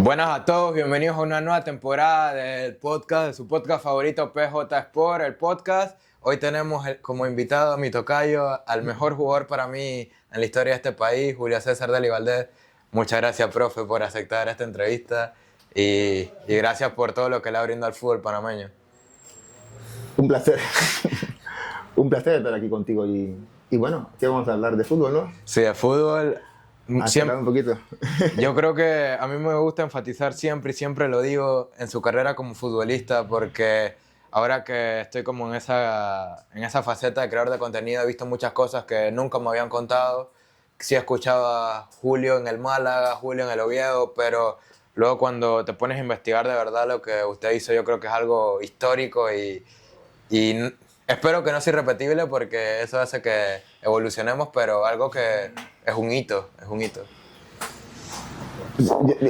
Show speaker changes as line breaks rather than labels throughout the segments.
Buenas a todos, bienvenidos a una nueva temporada del podcast, de su podcast favorito PJ Sport, el podcast. Hoy tenemos como invitado a mi tocayo, al mejor jugador para mí en la historia de este país, Julio César Dely Valdés. Muchas gracias, profe, por aceptar esta entrevista y gracias por todo lo que le ha brindado al fútbol panameño.
Un placer. Un placer estar aquí contigo y bueno, ¿qué vamos a hablar de fútbol, no?
Sí, de fútbol.
Siempre un poquito.
Yo creo que a mí me gusta enfatizar siempre, y siempre lo digo, en su carrera como futbolista, porque ahora que estoy como en esa faceta de creador de contenido, he visto muchas cosas que nunca me habían contado. Sí he escuchado a Julio en el Málaga, Julio en el Oviedo, pero luego cuando te pones a investigar de verdad lo que usted hizo, yo creo que es algo histórico y espero que no sea irrepetible porque eso hace que evolucionemos, pero algo que es un hito, es un hito.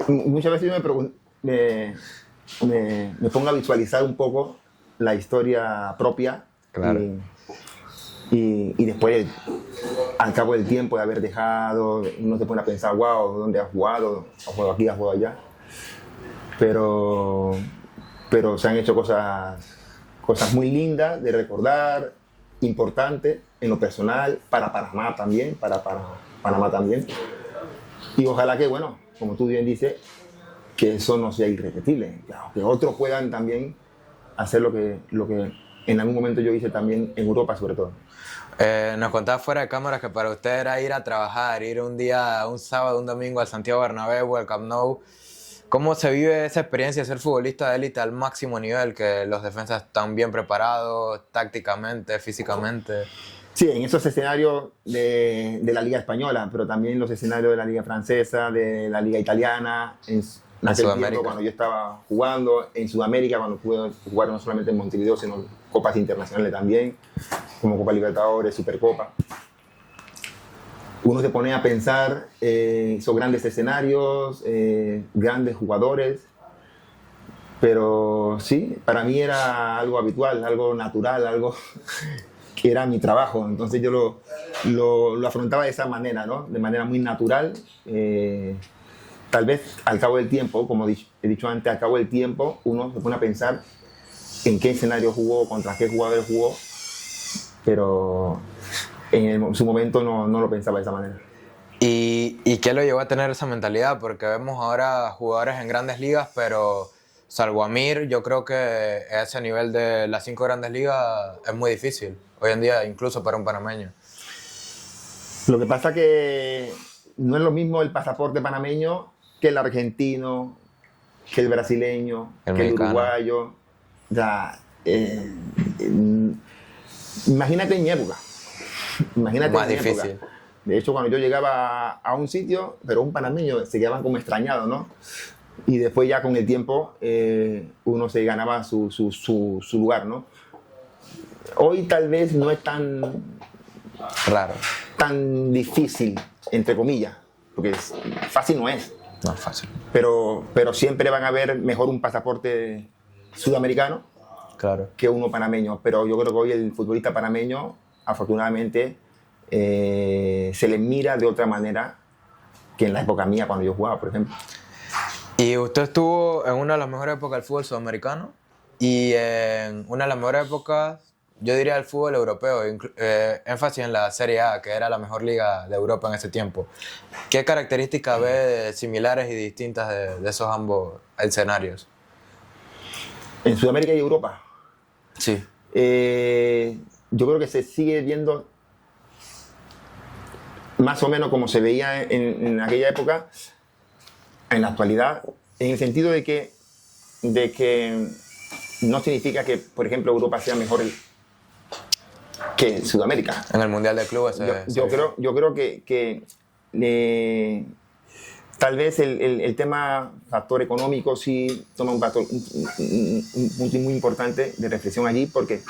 Muchas veces yo me pongo a visualizar un poco la historia propia.
Claro.
Y después, al cabo del tiempo de haber dejado, uno se pone a pensar, wow, ¿dónde has jugado? ¿Has jugado aquí, has jugado allá? Pero se han hecho cosas muy lindas de recordar, importantes en lo personal, para Panamá también, para Panamá también. Y ojalá que, bueno, como tú bien dices, que eso no sea irrepetible, claro, que otros puedan también hacer lo que en algún momento yo hice también en Europa, sobre todo.
Nos contaba fuera de cámaras que para usted era ir a trabajar, ir un día, un sábado, un domingo al Santiago Bernabéu, al Camp Nou. ¿Cómo se vive esa experiencia de ser futbolista de élite al máximo nivel, que los defensas están bien preparados tácticamente, físicamente?
Sí, en esos escenarios de la Liga Española, pero también los escenarios de la Liga Francesa, de la Liga Italiana, en aquel tiempo cuando yo estaba jugando, en Sudamérica cuando pude jugar no solamente en Montevideo, sino copas internacionales también, como Copa Libertadores, Supercopa. Uno se pone a pensar esos grandes escenarios, grandes jugadores, pero sí, para mí era algo habitual, algo natural, algo que era mi trabajo. Entonces yo lo afrontaba de esa manera, ¿no? De manera muy natural. Tal vez al cabo del tiempo, como he dicho antes, al cabo del tiempo uno se pone a pensar en qué escenario jugó, contra qué jugadores jugó, pero en su momento no lo pensaba de esa manera.
¿Y qué lo llevó a tener esa mentalidad? Porque vemos ahora jugadores en grandes ligas, pero salvo Amir, yo creo que ese nivel de las 5 grandes ligas es muy difícil. Hoy en día, incluso para un panameño.
Lo que pasa que no es lo mismo el pasaporte panameño que el argentino, que el brasileño, que el uruguayo. O sea, imagínate en mi época. Imagínate
más
en mi
difícil.
Época. De hecho, cuando yo llegaba a un sitio, pero un panameño se quedaban como extrañados, ¿no? Y después ya con el tiempo uno se ganaba su lugar, ¿no? Hoy tal vez no es tan difícil, entre comillas, porque fácil no es.
No es fácil.
Pero siempre van a ver mejor un pasaporte sudamericano,
claro,
que uno panameño. Pero yo creo que hoy el futbolista panameño, afortunadamente, se le mira de otra manera que en la época mía cuando yo jugaba, por ejemplo.
Y usted estuvo en una de las mejores épocas del fútbol sudamericano y en una de las mejores épocas, yo diría, del fútbol europeo, énfasis en la Serie A, que era la mejor liga de Europa en ese tiempo. ¿Qué características ve similares y distintas de esos ambos escenarios?
En Sudamérica y Europa.
Sí.
Yo creo que se sigue viendo más o menos como se veía en aquella época, en la actualidad, en el sentido de que no significa que, por ejemplo, Europa sea mejor que Sudamérica.
En el Mundial de Clubes.
Yo creo que tal vez el tema factor económico sí toma un punto muy importante de reflexión allí, porque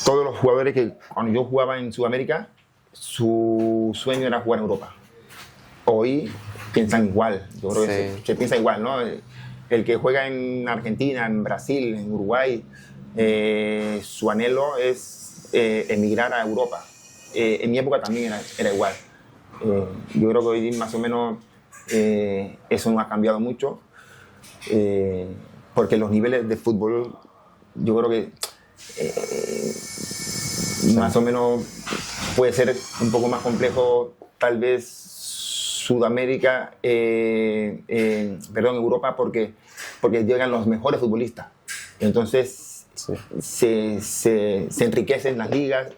todos los jugadores que cuando yo jugaba en Sudamérica, su sueño era jugar en Europa. Hoy piensan igual, yo creo que se piensa igual, ¿no? El que juega en Argentina, en Brasil, en Uruguay, su anhelo es emigrar a Europa. En mi época también era igual. Yo creo que hoy más o menos eso no ha cambiado mucho, porque los niveles de fútbol, yo creo que más o menos puede ser un poco más complejo, tal vez Sudamérica, perdón, Europa, porque llegan los mejores futbolistas. Entonces se enriquecen las ligas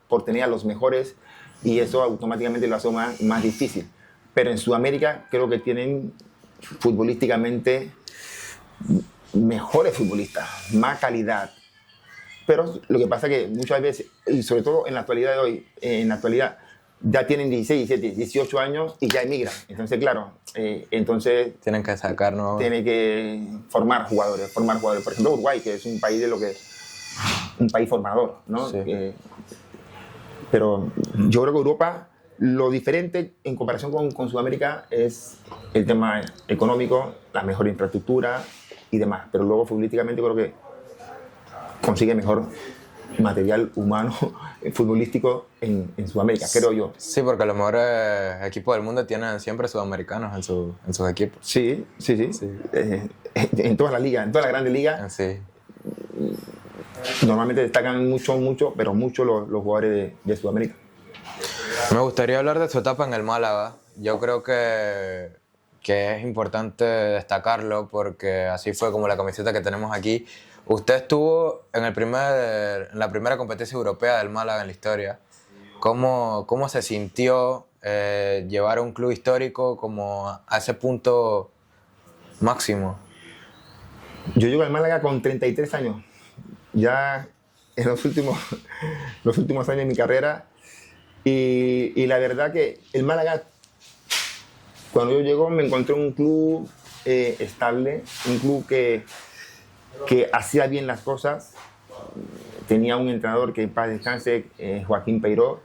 por tener a los mejores y eso automáticamente lo hace más difícil. Pero en Sudamérica creo que tienen futbolísticamente mejores futbolistas, más calidad. Pero lo que pasa es que muchas veces, y sobre todo en la actualidad de hoy, ya tienen 16, 17, 18 años y ya emigran. Entonces, claro,
tienen que sacarnos...
Tienen que formar jugadores. Por ejemplo, Uruguay, que es un país un país formador, ¿no?
Sí.
Pero yo creo que Europa, lo diferente en comparación con Sudamérica es el tema económico, la mejor infraestructura y demás. Pero luego, futbolísticamente, creo que consigue mejor material humano futbolístico en Sudamérica, creo yo.
Sí, porque los mejores equipos del mundo tienen siempre sudamericanos en sus equipos.
Sí. En todas las ligas, en todas las grandes ligas.
Sí.
Normalmente destacan mucho los jugadores de Sudamérica.
Me gustaría hablar de su etapa en el Málaga. Yo creo que es importante destacarlo porque así fue como la camiseta que tenemos aquí. Usted estuvo en la primera competencia europea del Málaga en la historia. ¿Cómo se sintió llevar a un club histórico como a ese punto máximo?
Yo llego al Málaga con 33 años. Ya en los últimos años de mi carrera. Y la verdad que el Málaga, cuando yo llego, me encontré un club estable, un club que hacía bien las cosas. Tenía un entrenador que en paz descanse, Joaquín Peiró,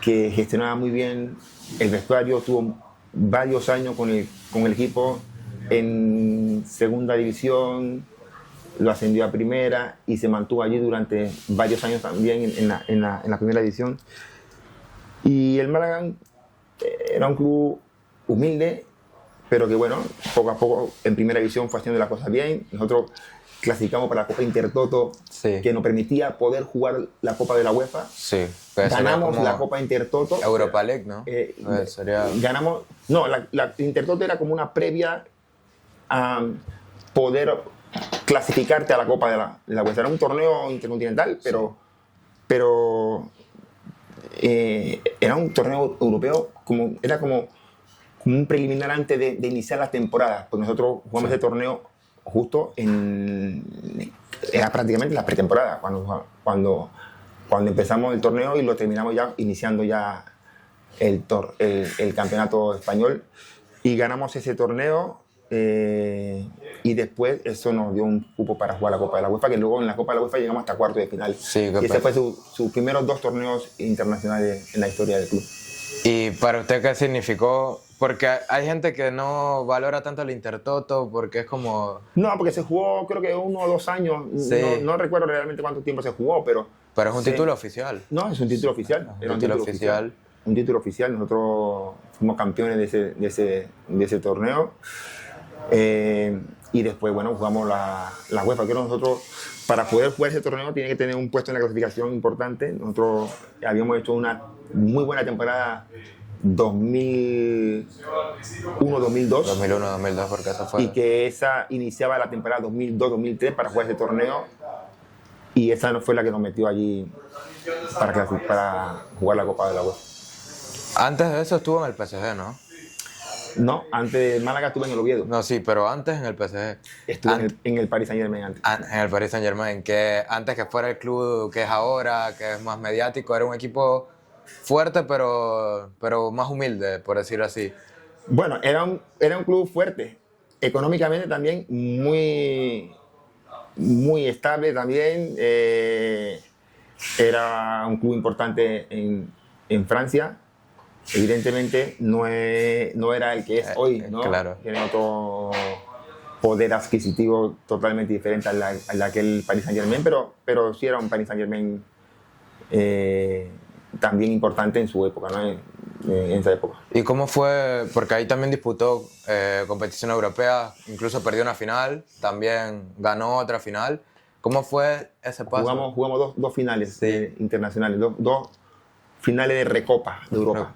que gestionaba muy bien el vestuario. Tuvo varios años con el equipo en segunda división, lo ascendió a primera y se mantuvo allí durante varios años también en la primera división. Y el Málaga era un club humilde, pero que bueno, poco a poco en primera división fue haciendo las cosas bien. Nosotros clasificamos para la Copa Intertoto,
sí,
que nos permitía poder jugar la Copa de la UEFA.
Sí.
Ganamos la Copa Intertoto.
Europa League, ¿no?
Ganamos... No, la Intertoto era como una previa a poder clasificarte a la Copa de la UEFA. Era un torneo intercontinental, pero era un torneo europeo, era como un preliminar antes de iniciar las temporadas, porque nosotros jugamos ese torneo justo era prácticamente la pretemporada, cuando empezamos el torneo y lo terminamos ya, iniciando ya el campeonato español, y ganamos ese torneo. Y después eso nos dio un cupo para jugar la Copa de la UEFA, que luego en la Copa de la UEFA llegamos hasta cuartos de final.
Sí,
y ese fue sus primeros 2 torneos internacionales en la historia del club.
¿Y para usted qué significó? Porque hay gente que no valora tanto el Intertoto porque es como...
No, porque se jugó creo que 1 o 2 años.
Sí.
No recuerdo realmente cuánto tiempo se jugó, pero...
Pero es un título oficial.
No, es un título oficial.
Era un título oficial.
Un título oficial. Nosotros fuimos campeones de ese torneo. Y después, bueno, jugamos la UEFA. Que nosotros, para poder jugar ese torneo, tiene que tener un puesto en la clasificación importante. Nosotros habíamos hecho una muy buena temporada 2001-2002.
2001-2002, porque esa fue.
Y que esa iniciaba la temporada 2002-2003 para jugar ese torneo. Y esa no fue la que nos metió allí para jugar la Copa de la UEFA.
Antes de eso estuvo en el PSG, ¿no?
No, antes de Málaga estuve en el Oviedo.
No, sí, pero antes en el PSG.
Estuve en el Paris Saint-Germain antes.
En el Paris Saint-Germain, que antes que fuera el club que es ahora, que es más mediático, era un equipo fuerte, pero más humilde, por decirlo así.
Bueno, era un club fuerte. Económicamente también muy estable también. Era un club importante en Francia. Evidentemente no era el que es hoy, ¿no?
Claro.
Tiene otro poder adquisitivo totalmente diferente a la que el Paris Saint-Germain, pero sí era un Paris Saint-Germain también importante en su época, ¿no? en esa época.
¿Y cómo fue? Porque ahí también disputó competición europea, incluso perdió una final, también ganó otra final. ¿Cómo fue ese paso?
Jugamos dos finales
Sí.
internacionales, dos finales de Recopa de Europa.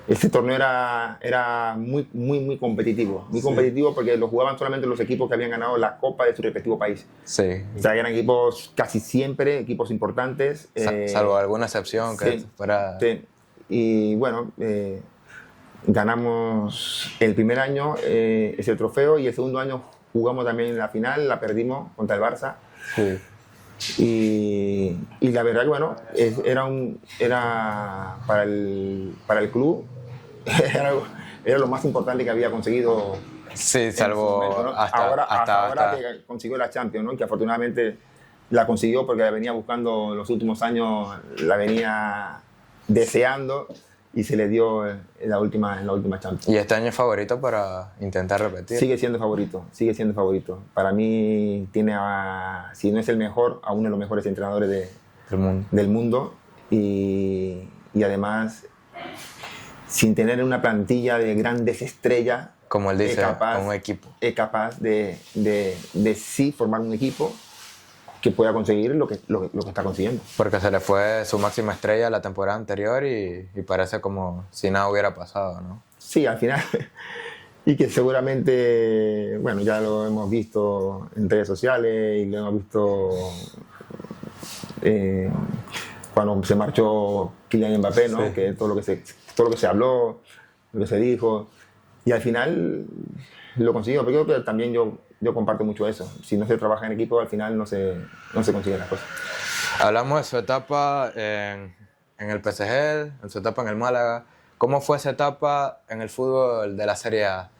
Este torneo era muy competitivo. Muy competitivo porque lo jugaban solamente los equipos que habían ganado la Copa de su respectivo país.
Sí.
O sea, eran equipos casi siempre, equipos importantes.
Salvo alguna excepción que
sí,
fuera...
sí. Y bueno, ganamos el primer año ese trofeo y el segundo año jugamos también la final, la perdimos contra el Barça.
Sí.
Y la verdad que bueno, era para el club, era lo más importante que había conseguido.
Sí, salvo
momento, ¿no?
hasta
ahora que consiguió la Champions, ¿no? Que afortunadamente la consiguió porque la venía buscando los últimos años, la venía deseando y se le dio en la última Champions.
¿Y este año es favorito para intentar repetir?
Sigue siendo favorito. Para mí tiene, si no es el mejor, a uno de los mejores entrenadores del mundo y además, sin tener una plantilla de grandes estrellas,
como él dice, un equipo.
Es capaz de sí formar un equipo que pueda conseguir lo que está consiguiendo.
Porque se le fue su máxima estrella la temporada anterior y parece como si nada hubiera pasado, ¿no?
Sí, al final. Y que seguramente, bueno, ya lo hemos visto en redes sociales y lo hemos visto cuando se marchó Kylian Mbappé, ¿no? Sí. Que todo lo que se habló, lo que se dijo, y al final lo consiguió. Pero creo que también yo comparto mucho eso. Si no se trabaja en equipo, al final no se consiguen las cosas.
Hablamos de su etapa en el PSG, en su etapa en el Málaga. ¿Cómo fue esa etapa en el fútbol de la Serie A?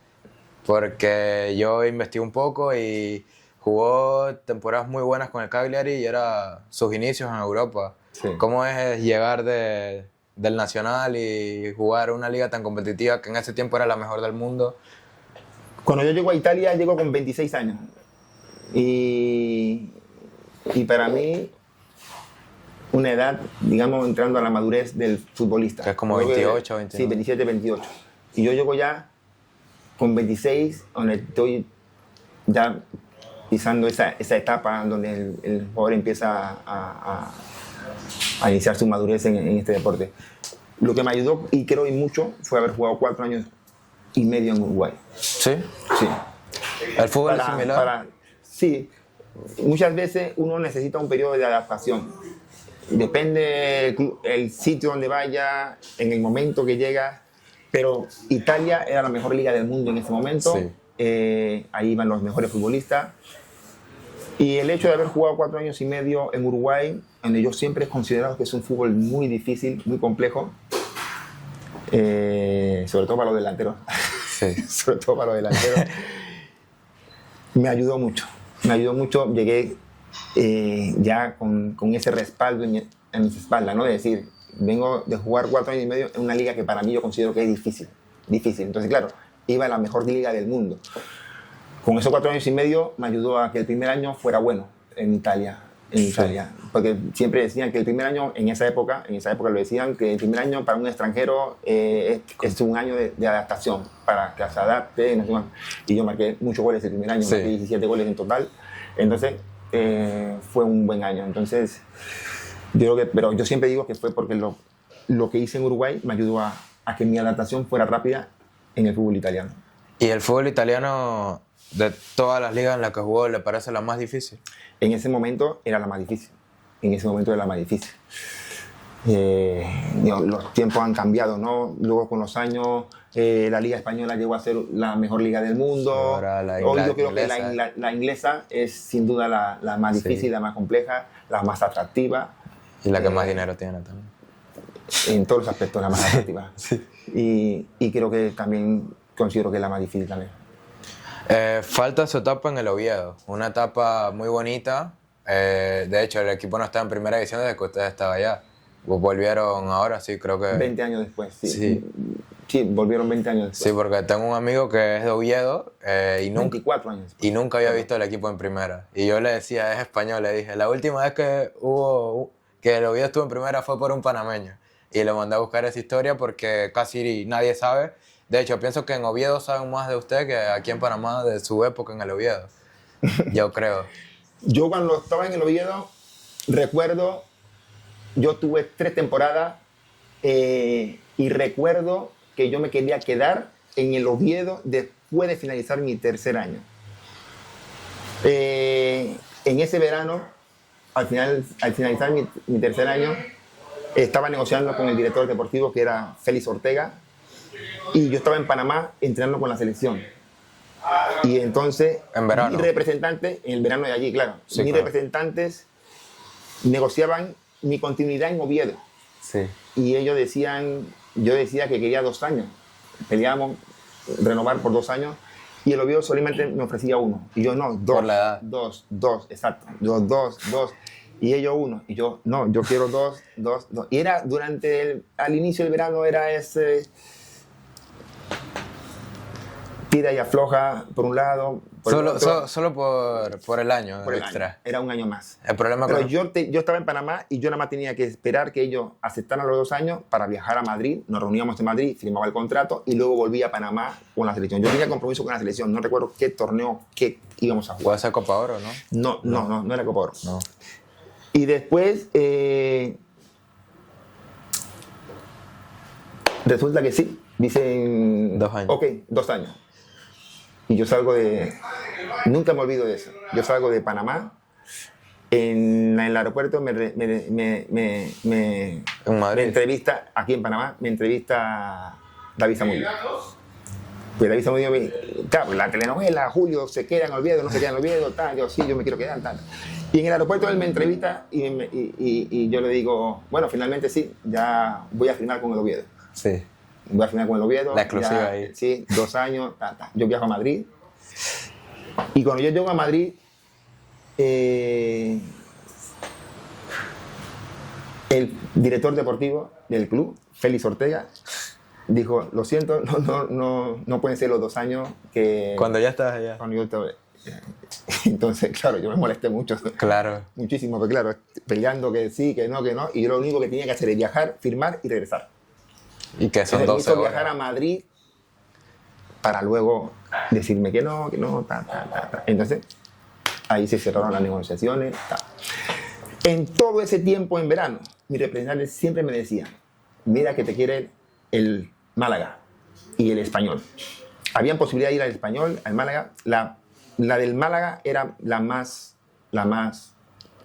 Porque yo investigué un poco y jugó temporadas muy buenas con el Cagliari y era sus inicios en Europa. Sí. ¿Cómo es llegar del Nacional y jugar una liga tan competitiva que en ese tiempo era la mejor del mundo?
Cuando yo llego a Italia, llego con 26 años. Y para mí, una edad, digamos, entrando a la madurez del futbolista.
Que es como 28, 29.
Sí, 27, 28. Y yo llego ya con 26, donde estoy ya pisando esa etapa donde el jugador empieza a iniciar su madurez en este deporte. Lo que me ayudó, y creo y mucho, fue haber jugado 4 años y medio en Uruguay.
¿Sí?
Sí.
¿El fútbol es similar?
Sí. Muchas veces uno necesita un periodo de adaptación. Depende el sitio donde vaya, en el momento que llega. Pero Italia era la mejor liga del mundo en ese momento. Sí. Ahí iban los mejores futbolistas. Y el hecho de haber jugado 4 años y medio en Uruguay, donde yo siempre he considerado que es un fútbol muy difícil, muy complejo, sobre todo para los delanteros. Sí. Sobre todo para los delanteros. Me ayudó mucho. Llegué ya con ese respaldo en mis espaldas, ¿no? De decir, vengo de jugar 4 años y medio en una liga que para mí yo considero que es difícil. Entonces, claro, iba a la mejor liga del mundo. Con esos 4 años y medio me ayudó a que el primer año fuera bueno en Italia. Porque siempre decían que el primer año, en esa época lo decían, que el primer año para un extranjero es un año de adaptación, para que se adapte. No sé más. Y yo marqué muchos goles el primer año, marqué 17 goles en total. Entonces, fue un buen año. Entonces, pero yo siempre digo que fue porque lo que hice en Uruguay me ayudó a que mi adaptación fuera rápida en el fútbol italiano.
¿Y el fútbol italiano, de todas las ligas en las que jugó, le parece la más difícil?
En ese momento era la más difícil. Los tiempos han cambiado, ¿no? Luego con los años la Liga Española llegó a ser la mejor liga del mundo. Hoy yo creo que la inglesa es sin duda la más difícil, la más compleja, la más atractiva.
Y la que más dinero tiene también.
En todos los aspectos la más atractiva.
Sí.
Y creo que también considero que es la más difícil también.
Falta su etapa en el Oviedo, una etapa muy bonita. De hecho, el equipo no estaba en primera división desde que ustedes estaban allá. Volvieron ahora, sí, creo que...
20 años después, sí. Sí, volvieron 20 años después.
Sí, porque tengo un amigo que es de Oviedo y
24 años después.
Y nunca había visto el equipo en primera. Y yo le decía, es español, le dije, la última vez que el Oviedo estuvo en primera fue por un panameño. y lo mandé a buscar esa historia porque casi nadie sabe. De hecho, pienso que en Oviedo saben más de usted que aquí en Panamá de su época en el Oviedo. Yo creo.
Yo cuando estaba en el Oviedo, recuerdo, yo tuve 3 temporadas y recuerdo que yo me quería quedar en el Oviedo después de finalizar mi tercer año. En ese verano, al finalizar mi tercer año, estaba negociando con el director deportivo, que era Félix Ortega, y yo estaba en Panamá entrenando con la selección. Y entonces,
En verano.
mis representantes, en el verano de allí, claro,
Sí,
mis
claro.
representantes negociaban mi continuidad en Oviedo.
Sí.
Y ellos decían, yo decía que quería 2 años. Peleábamos renovar por 2 años. Y el Oviedo solamente me ofrecía 1. Y yo no, 2.
Por la edad.
2, exacto. Yo 2. Y ellos 1. Y yo, no, yo quiero 2. Y era al inicio del verano era ese tira y afloja por un lado. Por el otro.
Solo por el año
Por el
extra.
año. Era un año más.
El problema
Pero
con...
yo estaba en Panamá y yo nada más tenía que esperar que ellos aceptaran los 2 años para viajar a Madrid. Nos reuníamos en Madrid, firmaba el contrato y luego volví a Panamá con la selección. Yo tenía compromiso con la selección, no recuerdo qué torneo que íbamos a jugar.
Puede ser Copa Oro, ¿no?
No era Copa Oro.
No.
Y después resulta que sí, dicen
2 años.
Ok, 2 años. Y yo salgo nunca me olvido de eso. Yo salgo de Panamá, en el aeropuerto me
En Madrid.
entrevista, aquí en Panamá, me entrevista David Zamudio. Pues David Zamudio, claro, la telenovela, Julio se queda en Oviedo, no se queda en Oviedo, tal, yo sí, yo me quiero quedar, tal. Y en el aeropuerto él me entrevista y yo le digo, bueno, finalmente sí, ya voy a firmar con el Oviedo.
Sí.
Voy a firmar con el Oviedo.
La exclusiva ahí.
Sí, 2 años, yo viajo a Madrid. Y cuando yo llego a Madrid, el director deportivo del club, Félix Ortega, dijo, lo siento, no pueden ser los 2 años que...
Cuando ya estás allá.
Cuando yo estaba... Entonces, claro, yo me molesté mucho.
Claro.
Muchísimo, pero claro, peleando que sí, que no. Y yo lo único que tenía que hacer es viajar, firmar y regresar.
Y que son
Entonces, me
12
hizo
horas.
viajar a Madrid para luego decirme que no, ta. Entonces, ahí se cerraron las negociaciones. En todo ese tiempo en verano, mi representante siempre me decía, mira que te quiere el Málaga y el Español. Habían posibilidad de ir al Español, al Málaga. La del Málaga era la más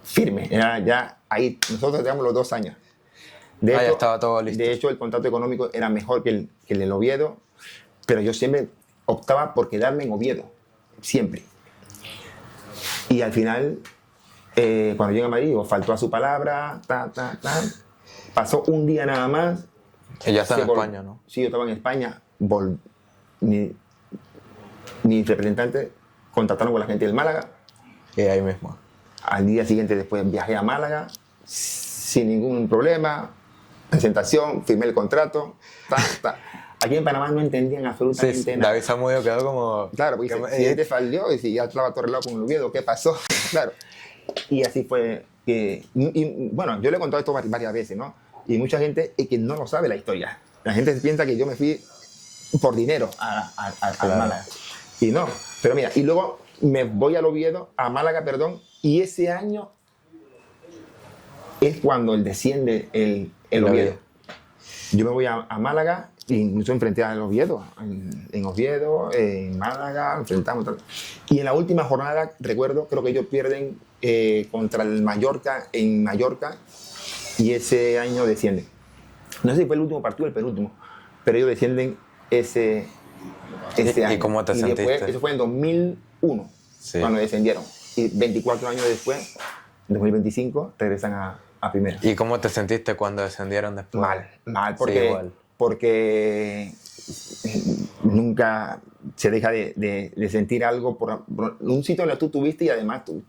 firme. Era ya ahí, nosotros teníamos los 2 años.
Ya estaba todo listo.
De hecho, el contrato económico era mejor que el del Oviedo, pero yo siempre optaba por quedarme en Oviedo, siempre. Y al final, cuando llegué a Madrid, faltó a su palabra, pasó un día nada más.
Y ya está en
Se vol-
España, ¿no?
Sí, yo estaba en España. Mis representantes contactaron con la gente del Málaga.
Y ahí mismo.
Al día siguiente después viajé a Málaga sin ningún problema. Presentación, firmé el contrato. Aquí en Panamá no entendían absolutamente nada.
David Zamudio quedó como...
Claro, porque si él te falló y si ya estaba todo arreglado con el Oviedo, ¿qué pasó? Claro. Y así fue que... Y, bueno, yo le he contado esto varias veces, ¿no? Y mucha gente es que no lo sabe la historia. La gente piensa que yo me fui por dinero al Málaga. Y no. Pero mira, y luego me voy al Oviedo, a Málaga, perdón, y ese año es cuando desciende el Oviedo. Yo me voy a Málaga, incluso enfrenté al Oviedo, en Oviedo, en Málaga, enfrentamos. Y en la última jornada, recuerdo, creo que ellos pierden contra el Mallorca en Mallorca y ese año descienden. No sé si fue el último partido o el penúltimo, pero ellos descienden ese año.
¿Y cómo te sentiste?
Después, eso fue en 2001,
Sí.
cuando descendieron. Y 24 años después, en 2025, regresan a primera.
¿Y cómo te sentiste cuando descendieron después?
Mal,
Sí,
porque nunca se deja de sentir algo por un sitio donde tú estuviste y además tú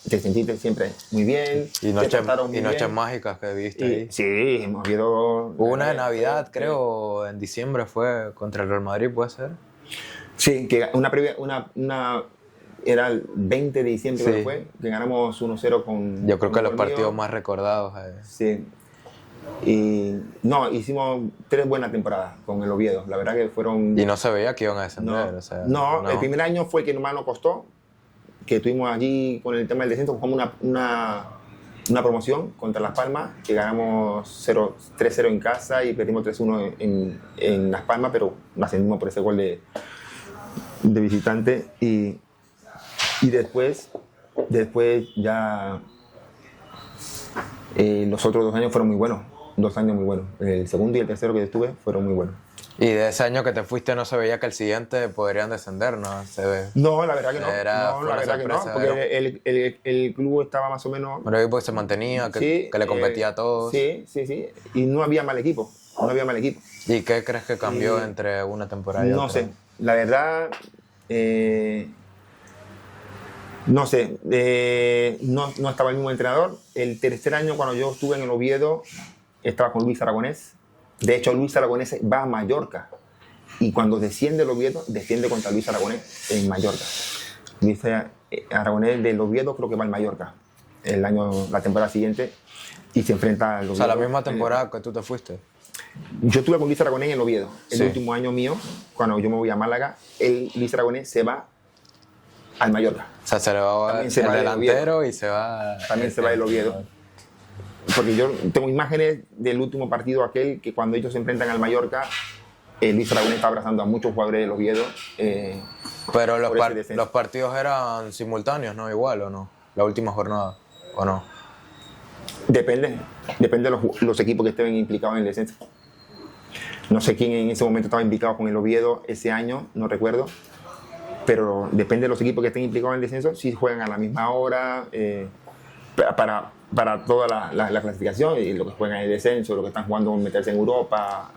te sentiste siempre muy bien.
Y noches mágicas que viste ahí.
Sí, hemos habido...
Hubo una de Navidad, creo, en diciembre fue contra el Real Madrid, ¿puede ser?
Sí, que era el 20 de diciembre,
Sí.
que fue, que ganamos 1-0 con...
Yo creo que
con
los
gol
partidos
mío.
más recordados.
Sí. Y no, hicimos 3 buenas temporadas con el Oviedo. La verdad que fueron...
Y no se veía que iban a descender.
No,
O sea,
no, el primer año fue el que más nos costó, que estuvimos allí con el tema del descenso, jugamos una promoción contra Las Palmas, que ganamos 3-0 en casa y perdimos 3-1 en Las Palmas, pero nos ascendimos por ese gol de visitante. Y después ya los otros 2 años fueron muy buenos, 2 años muy buenos. El segundo y el tercero que estuve fueron muy buenos.
y de ese año que te fuiste no se veía que el siguiente podrían descender, ¿no? Se ve.
No, la verdad que no.
Fue
La
una
verdad que no,
sorpresa,
porque el club estaba más o menos...
Un equipo que se mantenía,
Sí,
que le competía a todos.
Sí. Y no había mal equipo.
¿Y qué crees que cambió entre una temporada y otra?
No sé, la verdad, no sé, no estaba el mismo entrenador. El tercer año, cuando yo estuve en el Oviedo, estaba con Luis Aragonés. De hecho, Luis Aragonés va a Mallorca. Y cuando desciende el Oviedo, desciende contra Luis Aragonés en Mallorca. Luis Aragonés del Oviedo creo que va al Mallorca la temporada siguiente y se enfrenta al Oviedo.
O sea, la misma temporada que tú te fuiste.
Yo estuve con Luis Aragonés en el Oviedo. El
Sí.
último año mío, cuando yo me voy a Málaga, Luis Aragonés se va al Mallorca.
O sea, se le va
También
el
se va del
delantero y se va...
También se va el Oviedo. Porque yo tengo imágenes del último partido aquel que cuando ellos se enfrentan al Mallorca, Luis Aragonés está abrazando a muchos jugadores del Oviedo.
Pero
por ese descenso.
los partidos eran simultáneos, ¿no? Igual, ¿o no? La última jornada, ¿o no?
Depende de los equipos que estén implicados en el descenso. No sé quién en ese momento estaba implicado con el Oviedo ese año, no recuerdo. Pero depende de los equipos que estén implicados en el descenso, si juegan a la misma hora, para toda la clasificación, y lo que juegan en el descenso, lo que están jugando meterse en Europa,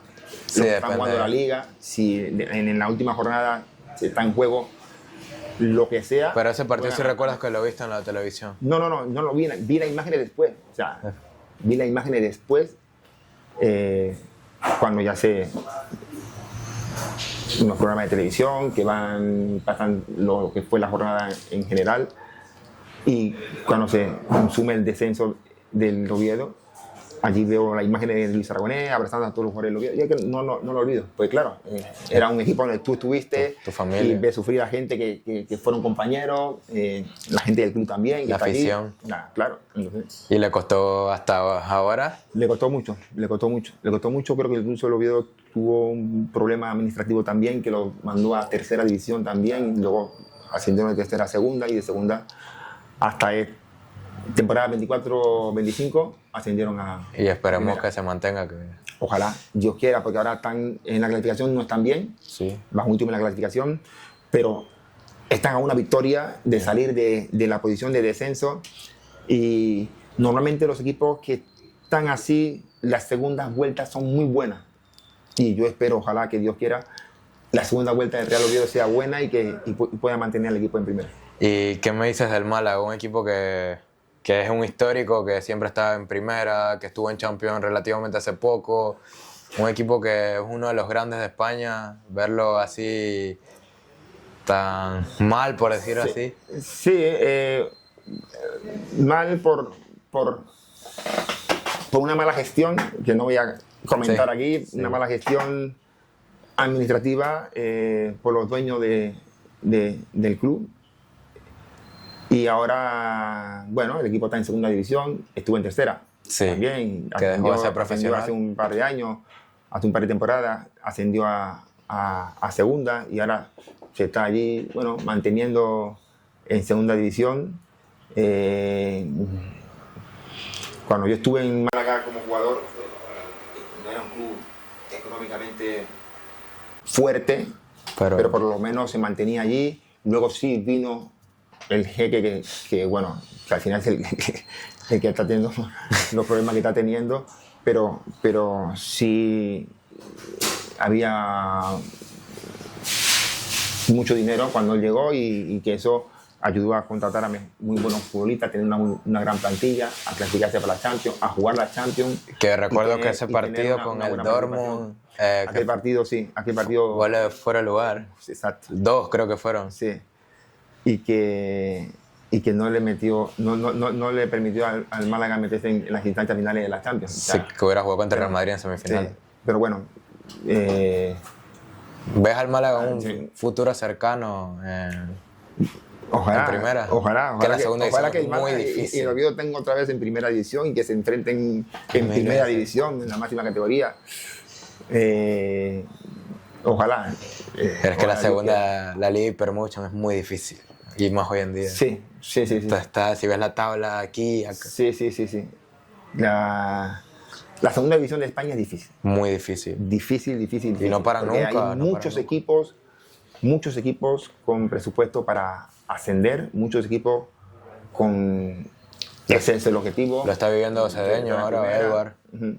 Sí,
lo que están
depende.
jugando la liga, si en la última jornada está en juego lo que sea.
Pero ese partido sí
juegan-
recuerdas que lo viste en la televisión.
No lo vi, vi las imágenes después. O sea, vi las imágenes después, cuando ya sé unos programas de televisión que pasan lo que fue la jornada en general, y cuando se consume el descenso del Oviedo, allí veo la imagen de Luis Aragonés abrazando a todos los jugadores del Oviedo. Y es que no lo olvido, pues claro, era un equipo donde tú estuviste,
Tu familia.
y ves sufrir a gente que fueron compañeros, la gente del club también, que
La
está allí.
afición.
Nah, claro, entonces,
Y le costó hasta ahora.
le costó mucho. Creo que incluso el Oviedo tuvo un problema administrativo también, que lo mandó a tercera división también, luego ascendieron de tercera a segunda, y de segunda hasta temporada 24-25 ascendieron a
Y esperemos
primera.
que se mantenga.
Ojalá, Dios quiera, porque ahora están en la clasificación, no están bien,
Sí.
van último en la clasificación, pero están a una victoria de salir de la posición de descenso, y normalmente los equipos que están así, las segundas vueltas son muy buenas, y yo espero, ojalá que Dios quiera, la segunda vuelta del Real Oviedo sea buena y pueda mantener al equipo en primera.
¿Y qué me dices del Málaga? Un equipo que es un histórico, que siempre está en primera, que estuvo en Champions relativamente hace poco. Un equipo que es uno de los grandes de España. Verlo así tan mal, por decirlo así.
Sí, mal por una mala gestión, que no voy a comentar
Sí,
aquí,
sí.
una mala gestión administrativa por los dueños del club. Y ahora, bueno, el equipo está en segunda división, estuvo en tercera.
Sí,
También
que dejó de ser
ascendió
profesional.
hace un par de años, hace un par de temporadas, ascendió a segunda, y ahora se está allí, bueno, manteniendo en segunda división. Cuando yo estuve en Málaga como jugador, no era un club económicamente fuerte, pero por lo menos se mantenía allí. Luego sí vino el jeque que bueno, que al final es el que está teniendo los problemas que está teniendo, pero sí había mucho dinero cuando él llegó, y que eso ayudó a contratar a muy buenos futbolistas, a tener una gran plantilla, a clasificarse para la Champions, a jugar la Champions.
Que recuerdo
y
que ese
y tener
partido con
una
el
buena
Dortmund,
participación.
que
Aquel partido,
goles fuera de lugar.
exacto.
2 creo que fueron.
Sí. Y que y que no le metió, no le permitió al Málaga meterse en las instancias finales de la Champions. O
Sí,
sea,
que hubiera jugado contra Real Madrid en semifinal.
sí, pero bueno,
¿Ves al Málaga un
sí.
futuro cercano
Ojalá,
en primera?
ojalá
Que la segunda
ojalá
división
que
es
el
muy
Málaga
difícil.
y el Oviedo tengan otra vez en primera división y que se enfrenten en primera división, en la máxima categoría. Ojalá.
Pero es que la
ojalá,
segunda, la Liga Hypermotion es muy difícil. Y más hoy en día.
Sí.
Entonces si ves la tabla aquí, acá,
Sí. La segunda división de España es difícil.
muy difícil.
Difícil.
Y no para
porque
nunca.
Hay
no para
muchos equipos con presupuesto para ascender, muchos equipos con ese es el objetivo.
Lo está viviendo Cedeño ahora, Edward.
Uh-huh.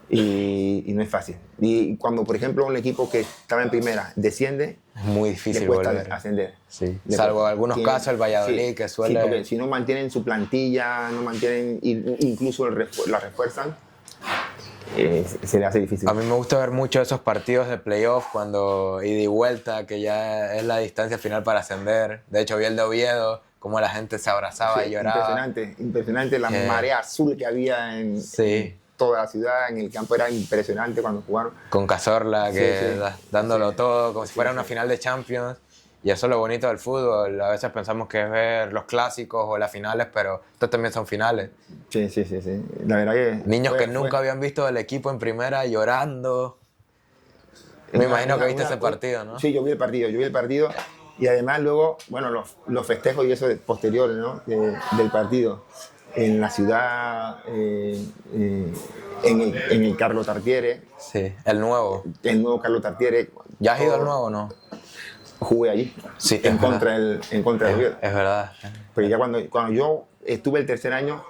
Y no es fácil. Y cuando, por ejemplo, un equipo que estaba en primera desciende,
Es muy
le
difícil
cuesta
volver.
ascender.
Sí.
Le
Salvo
cuesta.
algunos casos, el Valladolid,
Sí,
que suele...
Sí, porque si no mantienen su plantilla, no mantienen, incluso la refuerzan, se le hace difícil.
A mí me gusta ver mucho esos partidos de playoff cuando ida y vuelta, que ya es la distancia final para ascender. De hecho, vi el de Oviedo, cómo la gente se abrazaba y lloraba.
Impresionante la marea azul que había en toda la ciudad, en el campo era impresionante cuando jugaron.
Con Cazorla, dándolo todo, como si fuera una final de Champions. Y eso es lo bonito del fútbol. A veces pensamos que es ver los clásicos o las finales, pero estos también son finales.
Sí. La verdad que...
Niños que nunca habían visto el equipo en primera llorando. Me imagino que viste ese partido, ¿no?
Sí, yo vi el partido. Y además luego, bueno, los festejos y eso posteriores, ¿no? Del partido. En la ciudad, en el Carlo Tartiere.
Sí, el nuevo.
El nuevo Carlo Tartiere.
¿Ya has ido al nuevo o no?
Jugué allí.
Sí,
en contra del Oviedo.
Es verdad.
Pero ya cuando yo estuve el tercer año,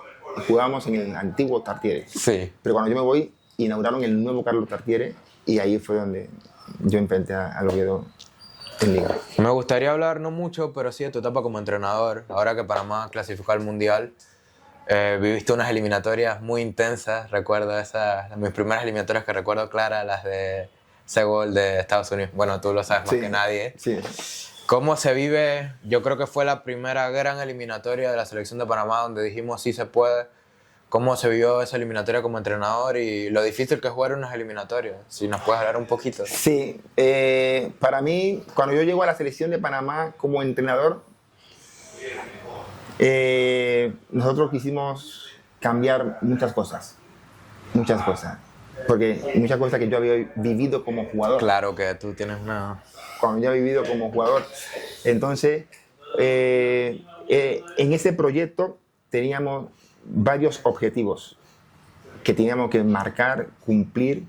jugábamos en el antiguo Tartiere.
Sí.
Pero cuando yo me voy, inauguraron el nuevo Carlo Tartiere y ahí fue donde yo enfrenté al Oviedo en Liga.
Me gustaría hablar, no mucho, pero sí de tu etapa como entrenador. Ahora que Panamá clasificó al Mundial, viviste unas eliminatorias muy intensas. Recuerdo mis primeras eliminatorias que recuerdo claras, las de ese gol de Estados Unidos. Bueno, tú lo sabes más que nadie.
Sí.
¿Cómo se vive? Yo creo que fue la primera gran eliminatoria de la selección de Panamá donde dijimos sí se puede. ¿Cómo se vivió esa eliminatoria como entrenador y lo difícil que es jugar unas eliminatorias? Si nos puedes hablar un poquito.
Sí, para mí, cuando yo llego a la selección de Panamá como entrenador, nosotros quisimos cambiar muchas cosas. Porque muchas cosas que yo había vivido como jugador.
Claro que tú tienes una...
Cuando yo he vivido como jugador. Entonces, en ese proyecto teníamos varios objetivos que teníamos que marcar, cumplir,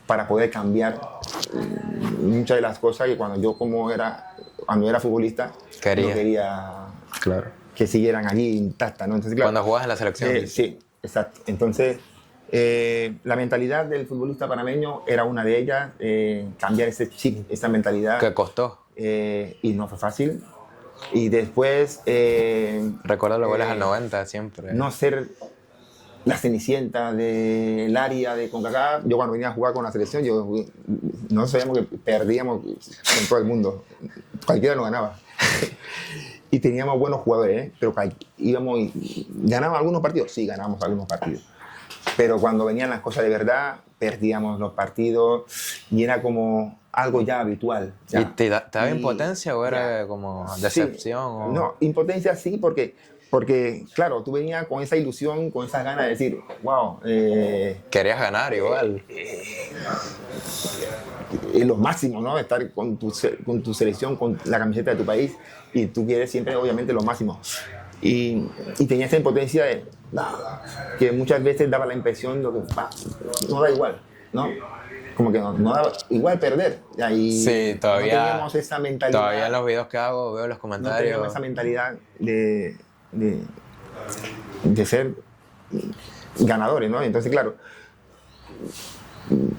para poder cambiar muchas de las cosas que cuando era futbolista, no quería que siguieran allí intactas, ¿no? Entonces, claro,
cuando jugabas en la selección.
Sí, exacto. Entonces, la mentalidad del futbolista panameño era una de ellas, cambiar ese chip, esa mentalidad.
¿Qué costó?
Y no fue fácil. Y después...
Recuerdo los goles al 90 siempre.
No ser la cenicienta del área de CONCACAF. Yo cuando venía a jugar con la selección, no sabíamos que perdíamos con todo el mundo. Cualquiera nos ganaba. Y teníamos buenos jugadores, pero ¿ganábamos algunos partidos? Sí, ganábamos algunos partidos. Pero cuando venían las cosas de verdad, perdíamos los partidos y era como algo ya habitual. Ya.
¿Y te daba impotencia o era como decepción?
Sí.
O...
No, impotencia sí, porque, claro, tú venías con esa ilusión, con esas ganas de decir, wow.
Querías ganar igual.
Es lo máximo, ¿no? Estar con tu selección, con la camiseta de tu país, y tú quieres siempre, obviamente, lo máximo. Y tenía esa impotencia que muchas veces daba la impresión de que no da igual, ¿no? Como que no daba igual perder. Y
sí, todavía.
No teníamos esa mentalidad.
Todavía en los videos que hago veo los comentarios.
No teníamos esa mentalidad de ser ganadores, ¿no? Entonces, claro,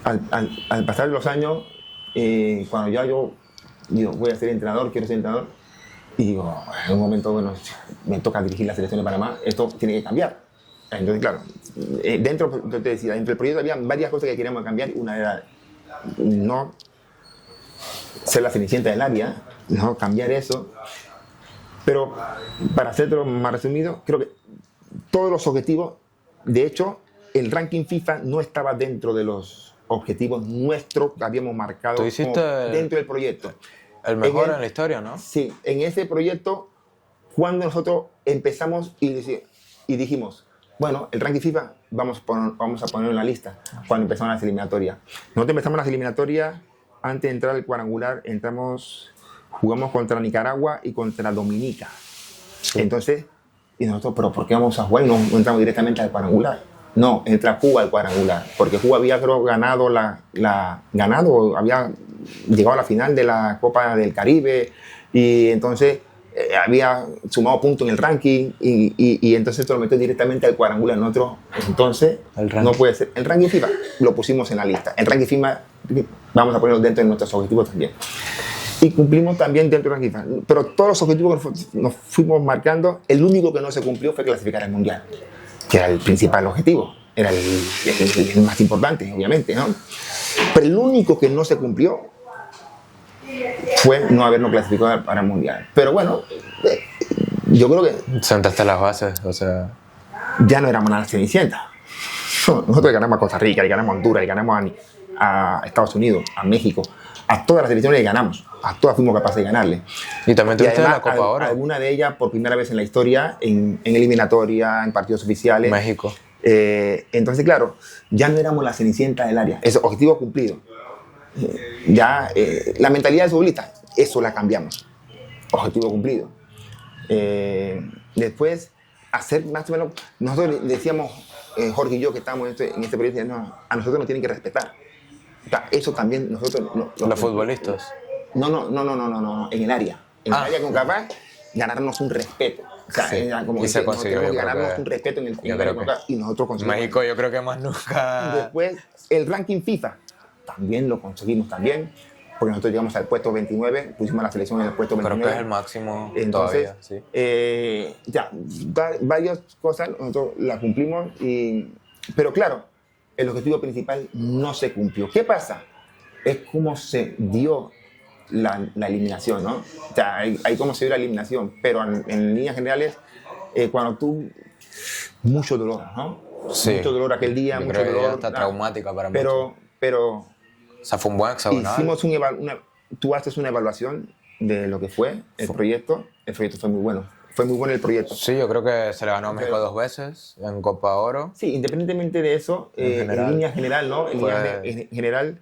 al pasar los años, cuando ya yo digo, voy a ser entrenador, quiero ser entrenador, y digo, en un momento, bueno, me toca dirigir la selección de Panamá, esto tiene que cambiar. Entonces, claro, dentro del proyecto había varias cosas que queríamos cambiar. Una era no ser la cenicienta del área, no cambiar eso. Pero para hacerlo más resumido, creo que todos los objetivos, de hecho, el ranking FIFA no estaba dentro de los objetivos nuestros que habíamos marcado
Tú hiciste
dentro del proyecto.
el mejor en la historia, ¿no?
Sí, en ese proyecto, cuando nosotros empezamos y dijimos, bueno, el ranking FIFA vamos a ponerlo en la lista, cuando empezamos las eliminatorias. Nosotros empezamos las eliminatorias, antes de entrar al cuadrangular, jugamos contra Nicaragua y contra Dominica. Sí. Entonces, y nosotros, ¿pero por qué vamos a jugar y no entramos directamente al cuadrangular? No, entra Cuba al cuadrangular, porque Cuba había, creo, había llegado a la final de la Copa del Caribe y entonces había sumado puntos en el ranking y entonces esto lo metió directamente al cuadrangular. Nosotros, entonces, no puede ser. El ranking FIFA lo pusimos en la lista. El ranking FIFA vamos a ponerlo dentro de nuestros objetivos también. Y cumplimos también dentro del ranking FIFA. Pero todos los objetivos que nos fuimos marcando, el único que no se cumplió fue clasificar al Mundial, que era el principal objetivo, era el más importante, obviamente, ¿no? Pero el único que no se cumplió fue no habernos clasificado para el Mundial. Pero bueno, yo creo que...
Sentaste las bases, o sea...
Ya no éramos nada cenicienta. Nosotros le ganamos a Costa Rica, le ganamos a Honduras, le ganamos a Estados Unidos, a México. A todas las selecciones le ganamos. A todas fuimos capaces de ganarle.
Y también tuviste la Copa Oro.
Alguna de ellas por primera vez en la historia, en eliminatoria, en partidos oficiales.
México.
Entonces, claro, ya no éramos la cenicienta del área. Ese objetivo cumplido. La mentalidad del futbolista, eso la cambiamos. Objetivo cumplido. Después, hacer más o menos... Nosotros decíamos, Jorge y yo, que estamos en este proyecto, no, a nosotros nos tienen que respetar. O sea, eso también nosotros...
Los futbolistas.
No, en el área. En el área con capaz ganarnos un respeto. O sea,
sí.
Como
y se consiguió.
Ganarnos un respeto en el área con capaz y nosotros conseguimos.
México yo creo que más nunca...
Y después, el ranking FIFA también lo conseguimos también, porque nosotros llegamos al puesto 29, pusimos a la selección en el puesto 29.
Creo que es el máximo.
Entonces,
todavía, sí.
Varias cosas nosotros las cumplimos, pero claro, el objetivo principal no se cumplió. ¿Qué pasa? Es cómo se dio la eliminación, ¿no? O sea, ahí cómo se dio la eliminación, pero en líneas generales, cuando tú... Mucho dolor, ¿no?
Sí.
Mucho dolor aquel día,
yo
mucho
creo que
dolor.
Está traumática para mí.
Pero...
O sea, fue un buen hexagonal.
Hicimos tú haces una evaluación de lo que fue el proyecto. El proyecto fue muy bueno. Fue muy bueno el proyecto.
Sí, yo creo que se le ganó a México 2 veces en Copa Oro.
Sí, independientemente de eso, en línea general, ¿no? En general,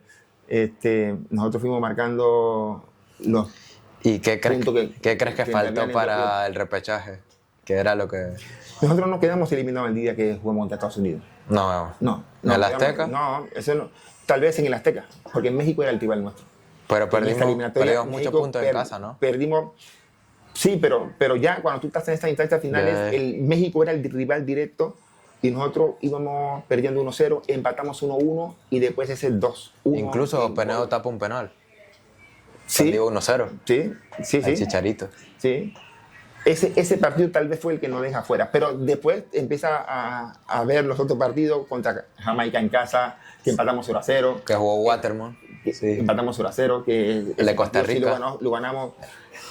nosotros fuimos marcando los...
¿Y qué crees que faltó para el repechaje? ¿Qué era lo que...?
Nosotros nos quedamos eliminados el día que jugamos contra Estados Unidos.
No.
¿En
el Azteca?
No, eso no. Tal vez en el Azteca, porque en México era el rival nuestro.
Pero perdimos muchos puntos en casa, ¿no?
Perdimos... Sí, pero ya cuando tú estás en estas instancias finales, México era el rival directo y nosotros íbamos perdiendo 1-0, empatamos 1-1 y después ese 2-1.
Incluso Penedo tapa un penal.
Sí.
Perdió 1-0.
Sí.
El Chicharito.
Sí. Ese partido tal vez fue el que nos deja fuera, pero después empieza a ver los otros partidos contra Jamaica en casa, que empatamos 0-0.
Que jugó Waterman. Sí.
Empatamos 0-0. Que
el de Costa Rica.
Sí lo ganamos.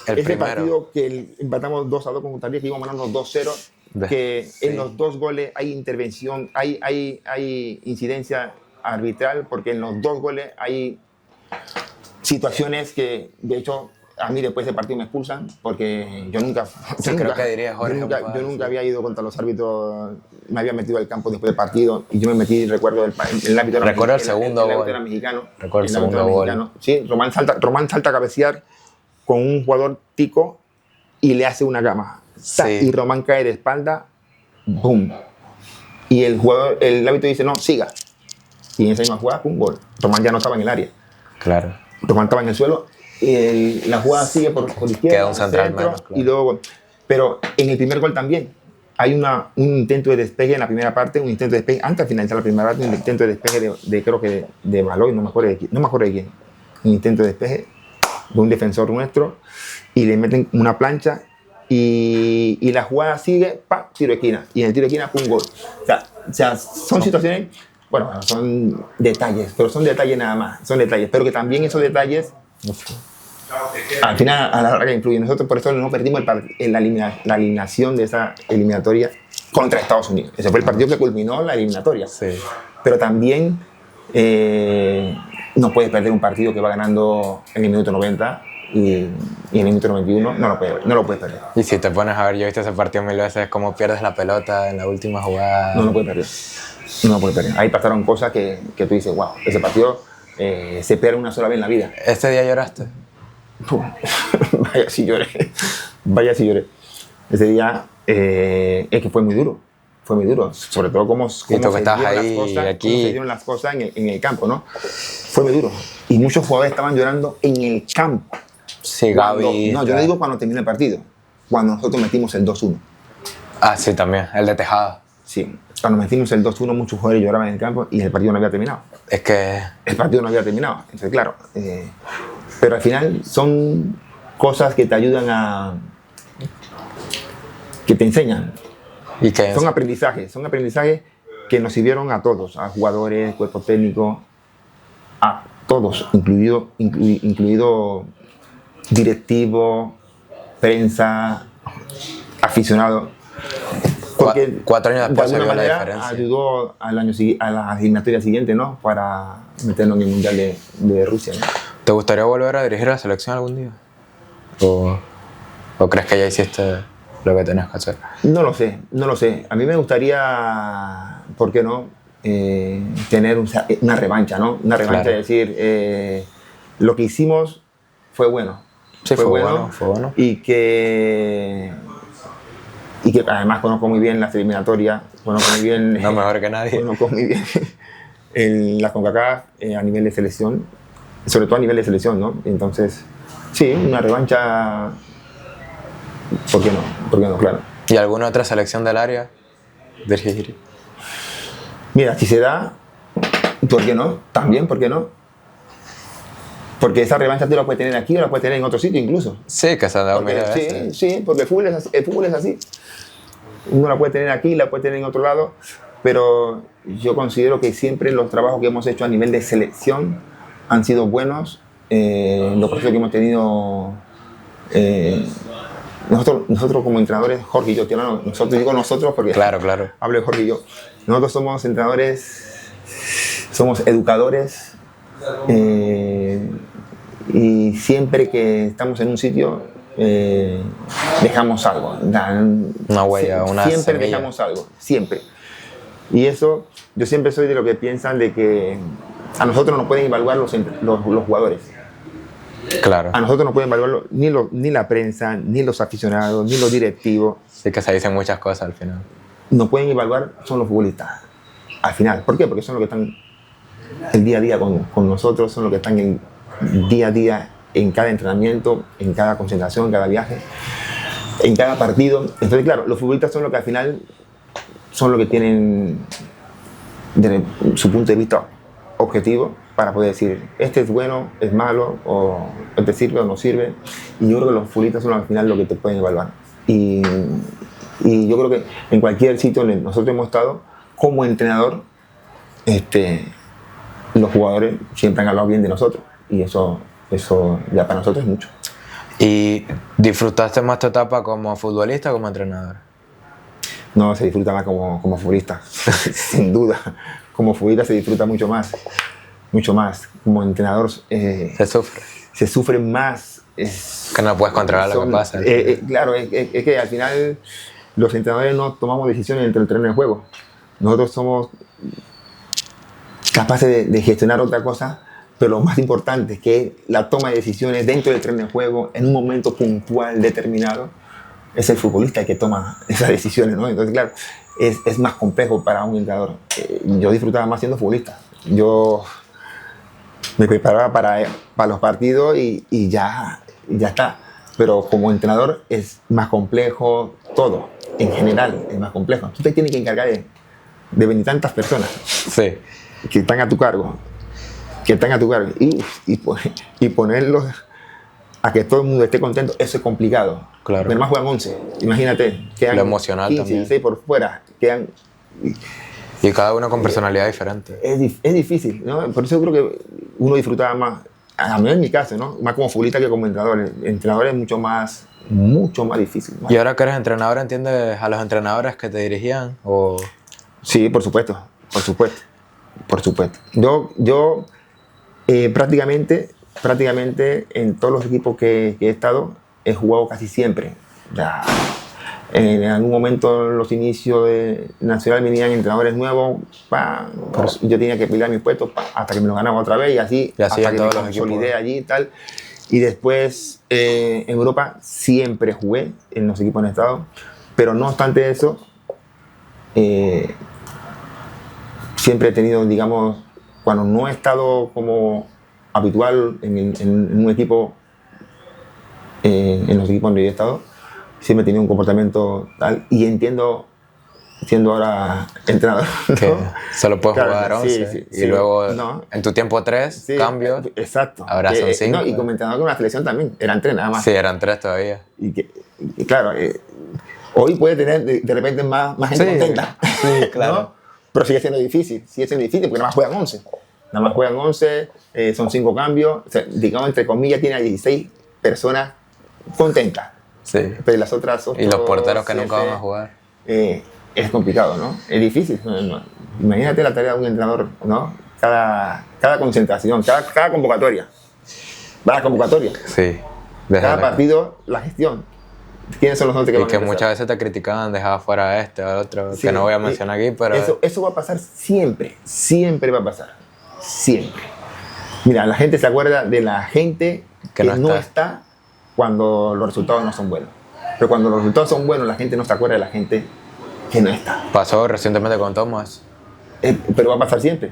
El
ese
primero.
Partido que empatamos 2-2 con Costa Rica, que íbamos ganando 2-0, que en los dos goles hay intervención, hay incidencia arbitral, porque en los dos goles hay situaciones que, de hecho, a mí después del partido me expulsan, porque yo nunca había ido contra los árbitros, me había metido al campo después del partido, y yo me metí, recuerdo, el árbitro
era el segundo gol.
El árbitro era mexicano.
Recuerdo el segundo gol.
Sí, Román salta a cabecear con un jugador tico y le hace una gama. Sí. Y Román cae de espalda, ¡boom! Y el árbitro dice, no, siga. Y en esa misma jugada, ¡pum! Gol. Román ya no estaba en el área.
Claro.
Román estaba en el suelo. La jugada sigue por izquierda.
Queda un central menos, claro.
Y luego, pero en el primer gol también hay un intento de despegue en la primera parte, un intento de despegue, antes de finalizar la primera parte, un intento de despegue creo que de Baloy, no me acuerdo de quién. Un intento de despegue de un defensor nuestro y le meten una plancha y la jugada sigue, tiro de esquina. Y en el tiro de esquina, ¡pum! Gol. O sea, son situaciones, bueno, son detalles, pero son detalles nada más, son detalles. Pero que también esos detalles al final a la hora que influye. Nosotros por eso no perdimos la eliminación de esa eliminatoria contra Estados Unidos. Ese fue el partido que culminó la eliminatoria.
Sí.
Pero también no puedes perder un partido que va ganando en el minuto 90 y en el minuto 91 no lo puedes perder.
Y si te pones a ver, yo he visto ese partido 1000 veces, cómo pierdes la pelota en la última jugada.
No lo puedes perder. No lo puedes perder. Ahí pasaron cosas que tú dices, wow, ese partido se pierde una sola vez en la vida.
¿Este día lloraste?
Vaya si lloré. Vaya si lloré. Ese día es que fue muy duro. Fue muy duro. Sobre todo cómo se dieron las cosas en el campo, ¿no? Fue muy duro. Y muchos jugadores estaban llorando en el campo.
Sí, Gaby.
No, yo no digo cuando terminó el partido. Cuando nosotros metimos el 2-1.
Ah, sí, también. El de Tejada.
Sí. Cuando metimos el 2-1, muchos jugadores lloraban en el campo y el partido no había terminado.
Es que...
El partido no había terminado. Entonces, claro. Pero al final son cosas que te ayudan a... que te enseñan.
¿Y qué?
Son aprendizajes que nos sirvieron a todos, a jugadores, cuerpo técnico, a todos, incluido directivo, prensa, aficionado. Porque
4 años después
de alguna
se vio la
manera
diferencia.
ayudó a la eliminatoria siguiente, ¿no? Para meternos en el Mundial de Rusia, ¿no?
¿Te gustaría volver a dirigir la selección algún día? ¿O crees que ya hiciste lo que tenías que hacer?
No lo sé. A mí me gustaría, ¿por qué no? Tener una revancha, ¿no? Una revancha,
Claro.
de decir, lo que hicimos fue bueno.
Sí, fue bueno.
Y que además conozco muy bien las eliminatorias, conozco muy bien...
No mejor que nadie.
Conozco muy bien la CONCACAF a nivel de selección, sobre todo a nivel de selección, ¿no? Entonces, sí, una revancha, ¿por qué no? ¿Por qué no? Claro.
¿Y alguna otra selección del área dirigir?
Mira, si se da, ¿por qué no? También, ¿por qué no? Porque esa revancha tú la puedes tener aquí o la puedes tener en otro sitio incluso.
Sí, que se ha dado mil
Sí,
veces.
sí, porque el fútbol es así. Uno la puede tener aquí, la puede tener en otro lado, pero yo considero que siempre los trabajos que hemos hecho a nivel de selección han sido buenos. Los procesos que hemos tenido, nosotros como entrenadores, Jorge y yo, digo nosotros porque
Claro.
hablo de Jorge y yo. Nosotros somos entrenadores, somos educadores, y siempre que estamos en un sitio dejamos algo,
Una huella, una
siempre
semilla.
dejamos algo, siempre. Y eso, yo siempre soy de lo que piensan de que a nosotros no nos pueden evaluar los jugadores.
Claro.
A nosotros no pueden evaluar ni la prensa, ni los aficionados, ni los directivos.
Sí que se dicen muchas cosas al final.
Nos pueden evaluar son los futbolistas. Al final. ¿Por qué? Porque son los que están el día a día con nosotros, son los que están en día a día en cada entrenamiento, en cada concentración, en cada viaje, en cada partido. Entonces, claro, los futbolistas son los que al final son los que tienen, desde su punto de vista objetivo, para poder decir, este es bueno, es malo, o este sirve o no sirve. Y yo creo que los futbolistas son al final los que te pueden evaluar. Y yo creo que en cualquier sitio donde nosotros hemos estado, como entrenador, los jugadores siempre han hablado bien de nosotros. Y eso ya para nosotros es mucho.
¿Y disfrutaste más tu etapa como futbolista o como entrenador?
No, se disfruta más como futbolista, sin duda. Como futbolista se disfruta mucho más. Como entrenador
Se sufre.
se sufre más.
Que no puedes controlar lo que pasa.
Claro, es que al final los entrenadores no tomamos decisiones entre el terreno de juego. Nosotros somos capaces de gestionar otra cosa, pero lo más importante es que la toma de decisiones dentro del terreno de juego, en un momento puntual, determinado, es el futbolista el que toma esas decisiones, ¿no? Entonces, claro, es más complejo para un entrenador. Yo disfrutaba más siendo futbolista. Yo me preparaba para los partidos y ya está. Pero como entrenador es más complejo todo. En general es más complejo. Tú te tienes que encargar de veintitantas personas
Sí.
que están a tu cargo. Y ponerlos a que todo el mundo esté contento, eso es complicado.
Claro.
Pero además juegan 11. Imagínate, quedan
Lo emocional
15,
también.
16 por fuera.
Y cada uno con personalidad diferente.
Es difícil, ¿no? Por eso yo creo que uno disfrutaba más a mí en mi caso, ¿no? Más como futbolista que como entrenador. El entrenador es mucho más difícil.
¿Y ahora que eres entrenador, entiendes a los entrenadores que te dirigían? ¿O?
Sí, por supuesto. Yo prácticamente en todos los equipos que he estado, he jugado casi siempre. Ya, en algún momento, en los inicios de Nacional, venían entrenadores nuevos, yo tenía que pelear mis puestos hasta que me los ganaba otra vez y así hasta que me consolidé allí y tal. Y después, en Europa, siempre jugué en los equipos en estado, pero no obstante eso, siempre he tenido, digamos, cuando no he estado como habitual en un equipo, en los equipos donde he estado, siempre he tenido un comportamiento tal, y entiendo, siendo ahora entrenador, ¿no?
Que solo puedes jugar 11 y luego en tu tiempo 3 cambios.
Exacto.
Ahora son 5.
No, y como entrenador con la selección también, eran 3 nada más.
Sí, eran 3 todavía.
Y claro, hoy puede tener de repente más gente contenta.
Sí, claro.
¿No? Pero sigue siendo difícil porque nada más juegan 11. Son 5 cambios. O sea, digamos, entre comillas, tiene a 16 personas contentas.
Sí.
Pero las otras 8,
y los porteros que nunca van a jugar.
Es complicado, ¿no? Es difícil. No. Imagínate la tarea de un entrenador, ¿no? Cada concentración, cada convocatoria. Va a convocatoria.
Sí.
Cada partido, la gestión. ¿Quiénes son los 11 que van a empezar?
Y que muchas veces te criticaban, dejaba fuera a este o otro, que no voy a mencionar aquí, pero...
Eso va a pasar siempre. Siempre va a pasar. Siempre. Mira, la gente se acuerda de la gente que no está cuando los resultados no son buenos. Pero cuando los resultados son buenos, la gente no se acuerda de la gente que no está.
Pasó recientemente con Thomas.
Pero va a pasar siempre.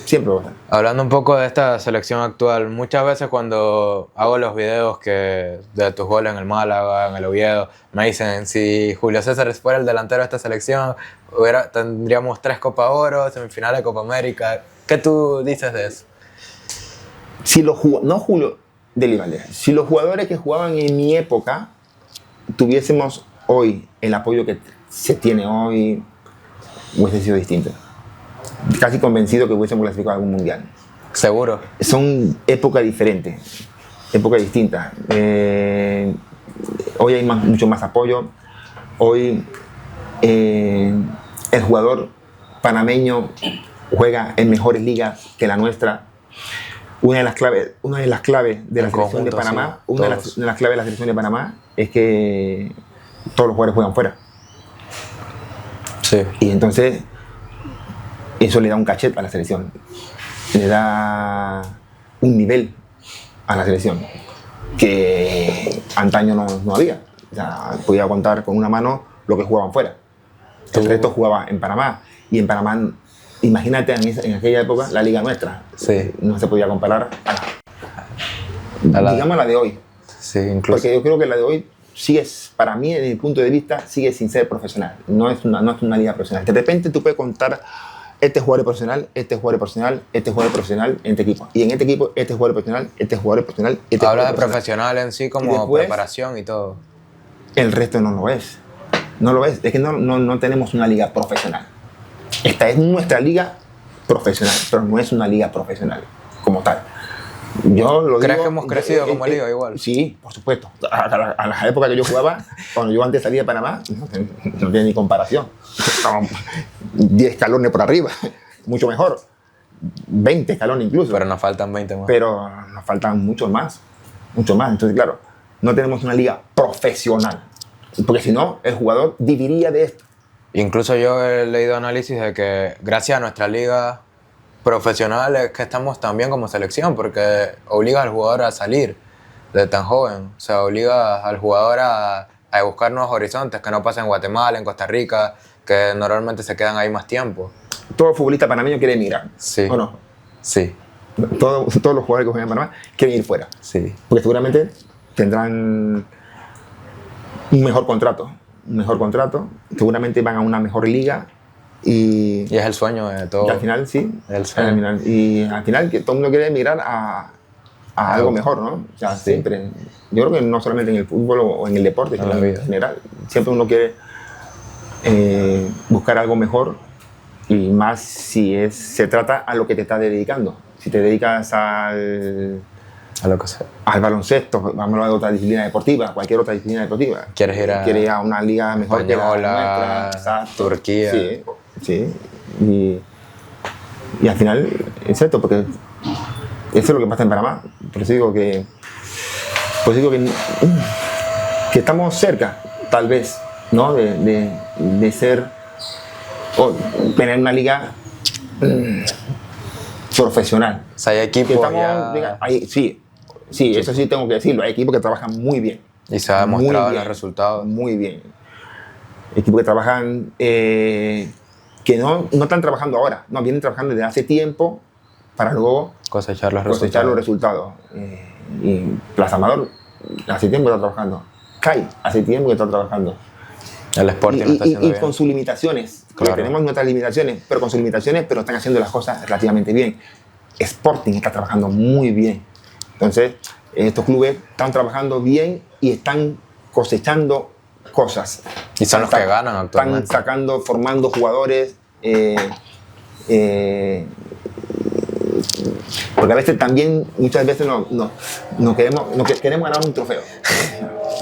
Siempre va a pasar.
Hablando un poco de esta selección actual, muchas veces cuando hago los videos de tus goles en el Málaga, en el Oviedo, me dicen, si Julio César fuera el delantero de esta selección, tendríamos 3 Copa Oro, semifinales de Copa América. ¿Qué tú dices de eso?
No Julio Deli Valdés, si los jugadores que jugaban en mi época tuviésemos hoy el apoyo que se tiene hoy, hubiese sido distinto. Casi convencido que hubiésemos clasificado a algún mundial.
¿Seguro?
Son épocas diferentes, épocas distintas. Hoy hay mucho más apoyo. Hoy el jugador panameño juega en mejores ligas que la nuestra. Una de las claves de la selección de Panamá, una de las claves de la selección de Panamá es que todos los jugadores juegan fuera.
Sí.
Y entonces eso le da un cachet a la selección, le da un nivel a la selección que antaño no había. O sea, podía contar con una mano lo que jugaban fuera. El resto jugaba en Panamá. Y en Panamá, imagínate en aquella época, la liga nuestra.
Sí.
No se podía comparar digamos, a la de hoy.
Sí, incluso.
Porque yo creo que la de hoy para mí, desde mi punto de vista, sigue sin ser profesional. No es una liga profesional. De repente tú puedes contar este jugador es profesional, este jugador es profesional, este jugador es profesional en este equipo. Y en este equipo, este jugador es profesional, este jugador es profesional.
Habla de profesional en sí como después, preparación y todo.
El resto no lo es. No lo es. Es que no tenemos una liga profesional. Esta es nuestra liga profesional, pero no es una liga profesional como tal. Yo lo
¿Crees
digo,
que hemos crecido como liga igual?
Sí, por supuesto. A la época que yo jugaba, cuando yo antes salía de Panamá, no tenía ni comparación. 10 escalones por arriba, mucho mejor. 20 escalones incluso.
Pero nos faltan 20 más.
Pero nos faltan muchos más. Entonces, claro, no tenemos una liga profesional. Porque si no, el jugador viviría de esto.
Incluso yo he leído análisis de que gracias a nuestra liga profesional es que estamos tan bien como selección, porque obliga al jugador a salir de tan joven. O sea, obliga al jugador a buscar nuevos horizontes que no pasa en Guatemala, en Costa Rica, que normalmente se quedan ahí más tiempo.
Todo futbolista panameño quiere emigrar.
Sí.
¿O no?
Sí.
Todos los jugadores que juegan en Panamá quieren ir fuera.
Sí.
Porque seguramente tendrán un mejor contrato. Seguramente van a una mejor liga. Y
es el sueño de todo.
Y al final, sí.
El sueño.
Y al final, que todo el mundo quiere emigrar a algo mejor, ¿no? O sea,
sí.
Siempre. Yo creo que no solamente en el fútbol o en el deporte, sino en general. Siempre uno quiere buscar algo mejor, y más si se trata a lo que te estás dedicando. Si te dedicas al
A lo que sea.
al baloncesto, vamos a hablar de otra disciplina deportiva, cualquier otra disciplina deportiva.
¿Quieres ir a,
Quiere ir a una liga mejor que la
Española,
nuestra? Exacto.
Turquía?
Sí, sí. Y al final, es cierto, porque eso es lo que pasa en Panamá. Por eso digo que, que estamos cerca, tal vez, ¿no? de ser, o tener una liga profesional.
O sea, hay
Que
equipos
estamos,
ya...
sí, eso sí tengo que decirlo. Hay equipos que trabajan muy bien.
Y se ha
Muy
demostrado
bien,
los resultados.
Muy bien. Equipos que trabajan, que no están trabajando ahora, no, vienen trabajando desde hace tiempo para luego
Cosechar los
cosechar los
resultados.
resultados. Y Plaza Amador hace tiempo que está trabajando. CAI hace tiempo que está trabajando.
El Sporting lo está haciendo
Y
bien.
con sus limitaciones.
Claro.
Tenemos nuestras limitaciones, pero con sus limitaciones, pero están haciendo las cosas relativamente bien. Sporting está trabajando muy bien. Entonces, estos clubes están trabajando bien y están cosechando cosas.
Y son los que ganan actualmente.
Están sacando, formando jugadores. Porque a veces también, muchas veces no queremos ganar un trofeo.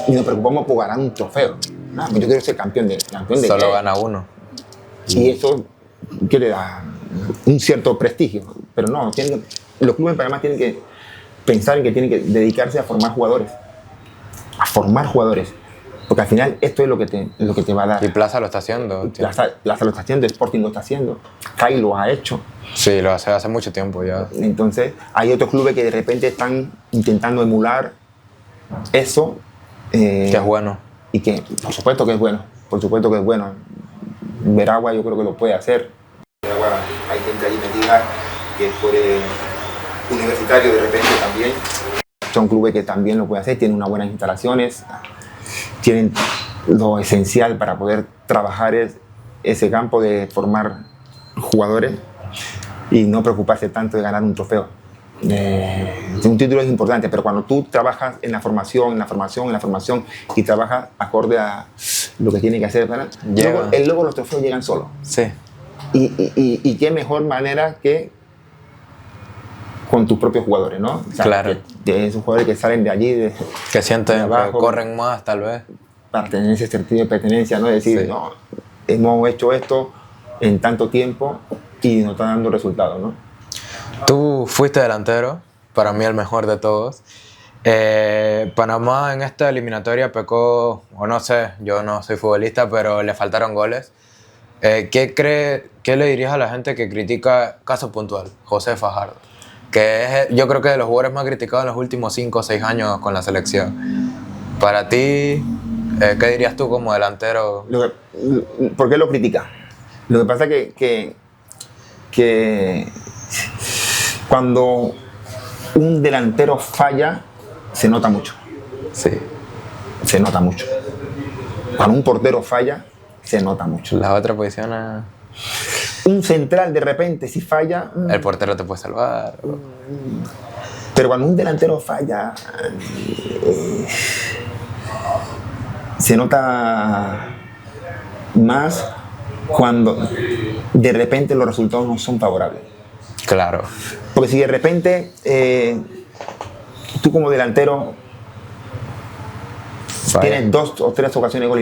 Y nos preocupamos por ganar un trofeo. No, yo quiero ser campeón de
Solo
qué.
gana uno.
Y eso que le da un cierto prestigio. Pero no, los clubes en Panamá tienen que pensar en que tienen que dedicarse a formar jugadores. A formar jugadores. Porque al final esto es lo que te va a dar.
Y Plaza lo está haciendo.
Plaza lo está haciendo, Sporting lo está haciendo, CAI lo ha hecho.
Sí, lo hace mucho tiempo ya.
Entonces hay otros clubes que de repente están intentando emular eso.
Que es bueno.
Y que por supuesto que es bueno. Por supuesto que es bueno. Veragua yo creo que lo puede hacer. Veragua hay gente ahí metida que es por universitario de repente también. Son clubes que también lo pueden hacer, tienen unas buenas instalaciones, tienen lo esencial para poder trabajar ese campo de formar jugadores y no preocuparse tanto de ganar un trofeo. Un título es importante, pero cuando tú trabajas en la formación y trabajas acorde a lo que tiene que hacer, luego los trofeos llegan solos.
Sí.
Y qué mejor manera que con tus propios jugadores, ¿no? O sea,
Claro.
De esos jugadores que salen de allí,
Que sienten
de abajo,
que corren más, tal vez.
para tener ese sentido de pertenencia, ¿no? Decir,
Sí.
no, hemos hecho esto en tanto tiempo y nos está dando resultados, ¿no?
Tú fuiste delantero, para mí el mejor de todos. Panamá en esta eliminatoria pecó, o no sé, yo no soy futbolista, pero le faltaron goles. ¿Qué le dirías a la gente que critica, caso puntual, José Fajardo? Que es, yo creo que de los jugadores más criticados en los últimos 5 o 6 años con la selección. Para ti, ¿qué dirías tú como delantero?
¿Por qué lo critica? Lo que pasa es que cuando un delantero falla, se nota mucho.
Sí.
Se nota mucho. Cuando un portero falla, se nota mucho.
Las otras posiciones,
Un central de repente, si falla...
el portero te puede salvar.
Pero cuando un delantero falla, se nota más cuando de repente los resultados no son favorables.
Claro.
Porque si de repente tú como delantero tienes 2 o 3 ocasiones de gol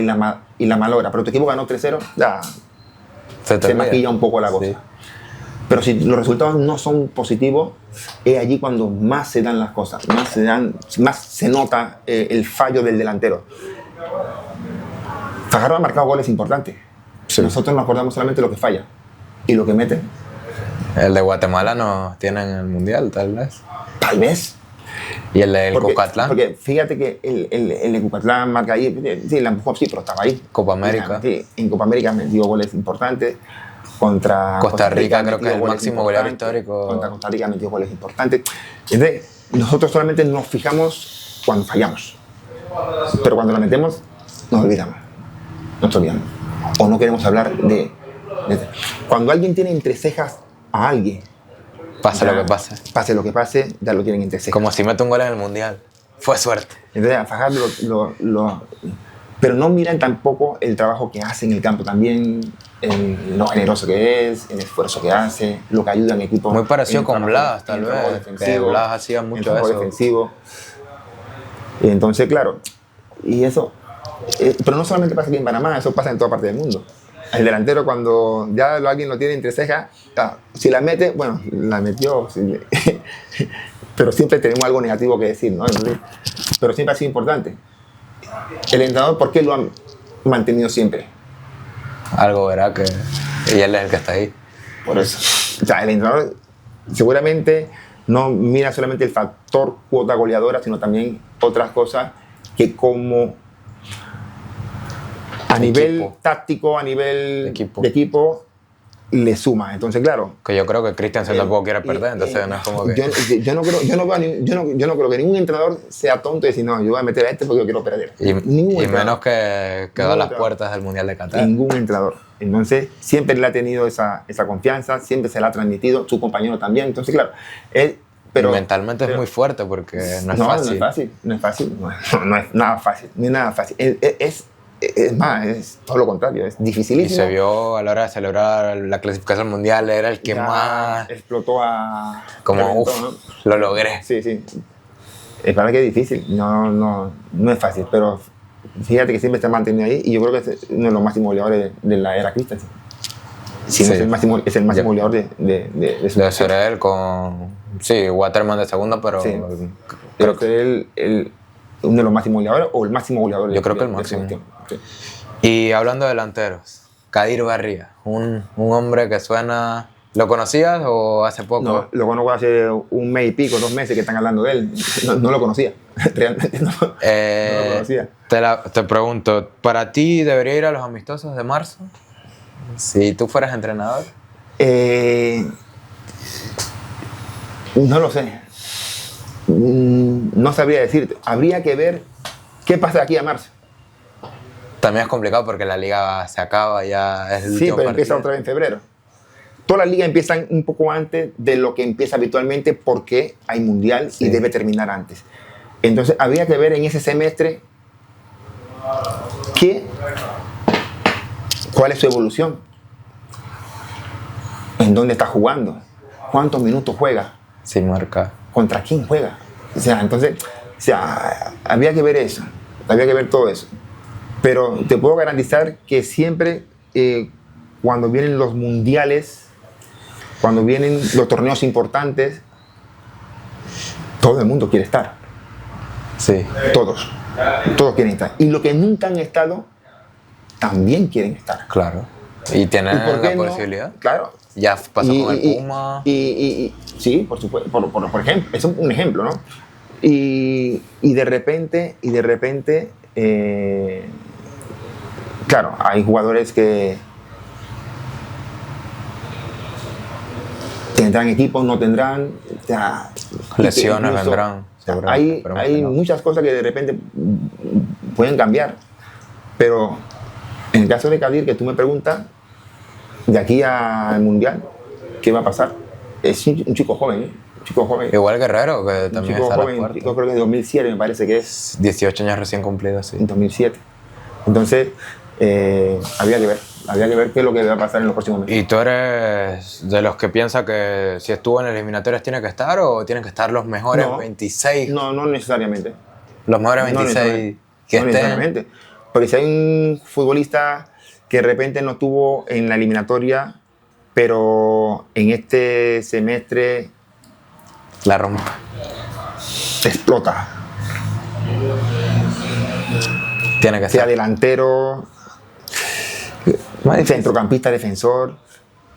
y la malogra, pero tu equipo ganó 3-0, ya se maquilla un poco la cosa.
Sí.
Pero si los resultados no son positivos, es allí cuando más se dan las cosas, más se nota el fallo del delantero. Fajardo ha marcado goles importantes.
Sí.
Nosotros nos acordamos solamente de lo que falla y lo que mete.
El de Guatemala no tiene en el Mundial, tal vez.
Tal vez.
Y el de Cucatlán.
Porque fíjate que el de Cucatlán marca ahí, sí, la empujó, sí, pero estaba ahí.
Copa América.
Sí, en Copa América metió goles importantes. Contra
Costa Rica creo que es el
goles
máximo goleador
importantes.
histórico.
Contra Costa Rica metió goles importantes. Entonces, nosotros solamente nos fijamos cuando fallamos. Pero cuando la metemos, nos olvidamos. O no queremos hablar de... Cuando alguien tiene entre cejas a alguien,
Pase
ya,
lo que pase.
Pase lo que pase, ya lo tienen entre cejas.
Como si mete un gol en el Mundial. Fue suerte.
Entonces a Fajardo pero no miran tampoco el trabajo que hace en el campo también, lo generoso que es, el esfuerzo que hace, lo que ayuda en equipo.
Muy parecido con Blas, tal vez, que Blas hacía mucho eso.
Defensivo. Y entonces, claro, y eso, pero no solamente pasa aquí en Panamá, eso pasa en toda parte del mundo. El delantero, cuando ya alguien lo tiene entre cejas, si la mete, bueno, la metió, pero siempre tenemos algo negativo que decir, ¿no? Entonces, pero siempre ha sido importante. El entrenador, ¿por qué lo ha mantenido siempre?
Algo verá que... Y él es el que está ahí.
Por eso. O sea, el entrenador seguramente no mira solamente el factor cuota goleadora, sino también otras cosas que como a nivel táctico, a nivel de equipo, le suma. Entonces, claro.
Que yo creo que Christensen tampoco quiere perder, entonces no es como que...
Yo no creo que ningún entrenador sea tonto y decir, no, yo voy a meter a este porque yo quiero perder.
Y menos que quedó a las puertas del Mundial de Qatar.
Ningún entrenador. Entonces, siempre le ha tenido esa confianza, siempre se la ha transmitido, su compañero también. Entonces, claro, pero
mentalmente es muy fuerte porque no es fácil.
No es nada fácil, ni nada fácil. Es más, es todo lo contrario, es dificilísimo.
Y se vio a la hora de celebrar la clasificación mundial, era el que más...
explotó a...
Como, uff, ¿no? Lo logré.
Sí. Es verdad que es difícil, no es fácil, pero fíjate que siempre se ha mantenido ahí y yo creo que es uno de los máximos goleadores de la era Christensen. Sí. Es el máximo goleador de su...
Debe ser él con... Sí, Waterman de segundo, pero... Sí.
Creo que él uno de los máximos goleadores o el máximo goleador.
Yo creo que el máximo. Sí. Y hablando de delanteros, Kadir Barría, un hombre que suena... ¿Lo conocías o hace poco?
No, lo conozco hace un mes y pico, 2 meses que están hablando de él. No lo conocía, realmente no lo conocía.
Te pregunto, ¿para ti debería ir a los amistosos de marzo? Si tú fueras entrenador.
No lo sé. No sabría decirte. Habría que ver qué pasa de aquí a marzo.
También es complicado porque la liga se acaba, ya es el último
Sí, pero
partido.
empieza otra vez en febrero. Todas las ligas empiezan un poco antes de lo que empieza habitualmente porque hay mundial y debe terminar antes. Entonces, habría que ver en ese semestre cuál es su evolución, en dónde está jugando, cuántos minutos juega,
sin marca,
contra quién juega. Entonces, habría que ver eso, habría que ver todo eso. Pero te puedo garantizar que siempre, cuando vienen los mundiales, cuando vienen los torneos importantes, todo el mundo quiere estar.
Sí.
Todos quieren estar. Y los que nunca han estado, también quieren estar.
Claro. ¿Y tienen la posibilidad?
Claro.
Ya pasó con el Puma.
Sí, por supuesto. Por ejemplo, es un ejemplo, ¿no? Y de repente, claro, hay jugadores que tendrán equipos, no tendrán.
Lesiones vendrán.
Hay muchas cosas que de repente pueden cambiar. Pero en el caso de Kadir, que tú me preguntas, de aquí al Mundial, ¿qué va a pasar? Es un chico joven, ¿eh?
Igual Guerrero, que también está
joven, yo creo que es 2007, me parece que es.
18 años recién cumplidos, sí.
En 2007. Entonces, habría que ver qué es lo que va a pasar en los próximos meses.
¿Y tú eres de los que piensa que si estuvo en eliminatorias tiene que estar o tienen que estar los mejores 26?
No necesariamente.
Los mejores 26 que
no necesariamente. Porque si hay un futbolista que de repente no estuvo en la eliminatoria, pero en este semestre
la rompe,
explota.
Tiene que
sea
ser
delantero, centrocampista, defensor,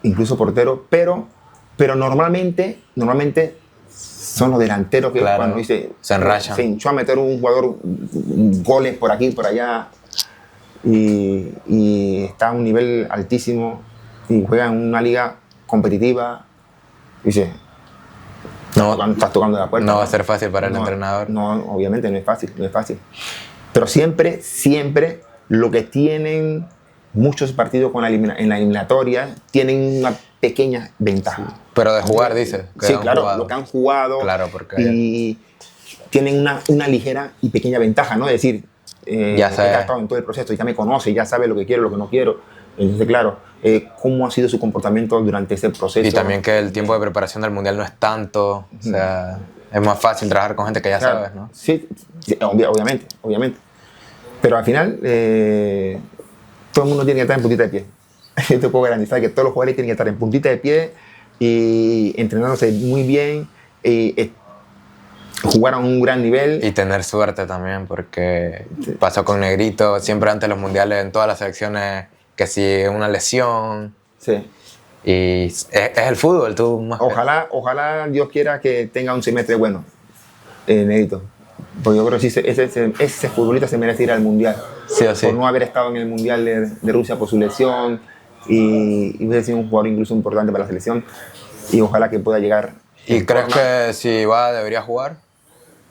incluso portero, pero normalmente son los delanteros que cuando dice
se enrachan.
Se hinchó a meter un jugador goles por aquí, por allá y está a un nivel altísimo y juega en una liga competitiva, dice, estás tocando la puerta.
No va a ser fácil para el entrenador.
No, obviamente no es fácil. Pero siempre lo que tienen muchos partidos en la eliminatoria tienen una pequeña ventaja.
Pero de jugar, dices.
Sí, claro, lo que han jugado.
Claro, porque...
tienen una ligera y pequeña ventaja, ¿no? Es decir,
Ya sé.
ha estado en todo el proceso, ya me conoce, ya sabe lo que quiero, lo que no quiero. Entonces, claro, cómo ha sido su comportamiento durante ese proceso.
Y también que el tiempo de preparación del Mundial no es tanto, o sea, es más fácil trabajar con gente que ya
Claro,
sabes, ¿no?
Sí, obviamente. Pero al final, todo el mundo tiene que estar en puntita de pie. Yo te puedo garantizar que todos los jugadores tienen que estar en puntita de pie y entrenándose muy bien, y jugar a un gran nivel.
Y tener suerte también, porque pasó con Negrito, siempre antes de los mundiales, en todas las selecciones, que si una lesión.
Sí.
Y es el fútbol, tú más.
Ojalá Dios quiera que tenga un semestre bueno, Negrito. Porque yo creo que sí, ese futbolista se merece ir al Mundial.
Sí o sí.
Por no haber estado en el Mundial de Rusia por su lesión. Y hubiese sido un jugador incluso importante para la selección. Y ojalá que pueda llegar.
¿Y crees que si va debería jugar?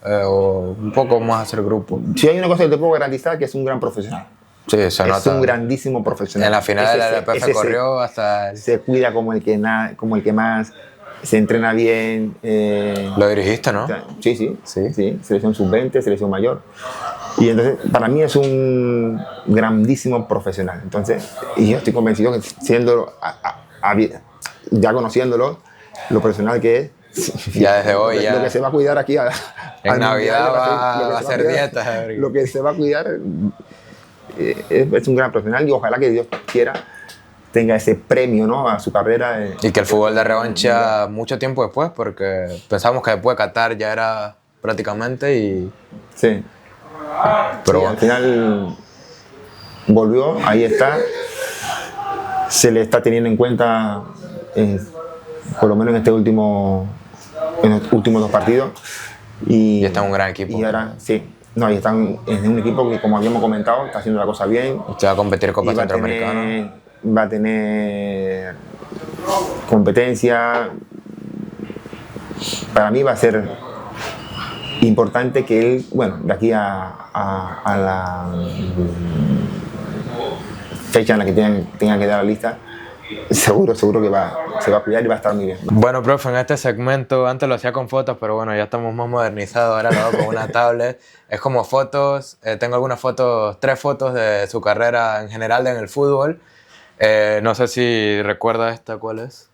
¿O un poco más hacer grupo?
Si hay una cosa que te puedo garantizar, que es un gran profesional.
Sí, se nota.
Es un grandísimo profesional.
En la final de la LPF corrió hasta...
Se cuida como el que más, se entrena bien.
Lo dirigiste, ¿no?
Sí. Selección sub-20, selección mayor. Y entonces, para mí es un grandísimo profesional. Entonces, y yo estoy convencido que ya conociéndolo, lo profesional que es,
ya desde hoy,
lo que se va a cuidar aquí
en Navidad va a hacer dieta.
Lo que se va a cuidar es un gran profesional y ojalá que Dios quiera tenga ese premio, ¿no?, a su carrera.
Y que el fútbol de revancha mucho tiempo después, porque pensamos que después de Qatar ya era prácticamente y...
Sí. Pero bueno, al final volvió, ahí está. Se le está teniendo en cuenta, por lo menos en los últimos 2 partidos. Y
está en un gran equipo.
Y ahora, sí. No, y están en un equipo que, como habíamos comentado, está haciendo la cosa bien.
Se va a competir Copa Centroamericana.
Va a tener competencia. Para mí va a ser importante que él, bueno, de aquí a la fecha en la que tenga que dar la lista, seguro que se va a cuidar y va a estar muy bien.
Bueno, profe, en este segmento, antes lo hacía con fotos, pero bueno, ya estamos más modernizados, ahora lo hago con una tablet. Es como fotos, tengo algunas fotos, 3 fotos de su carrera en general en el fútbol. No sé si recuerda esta, ¿cuál es?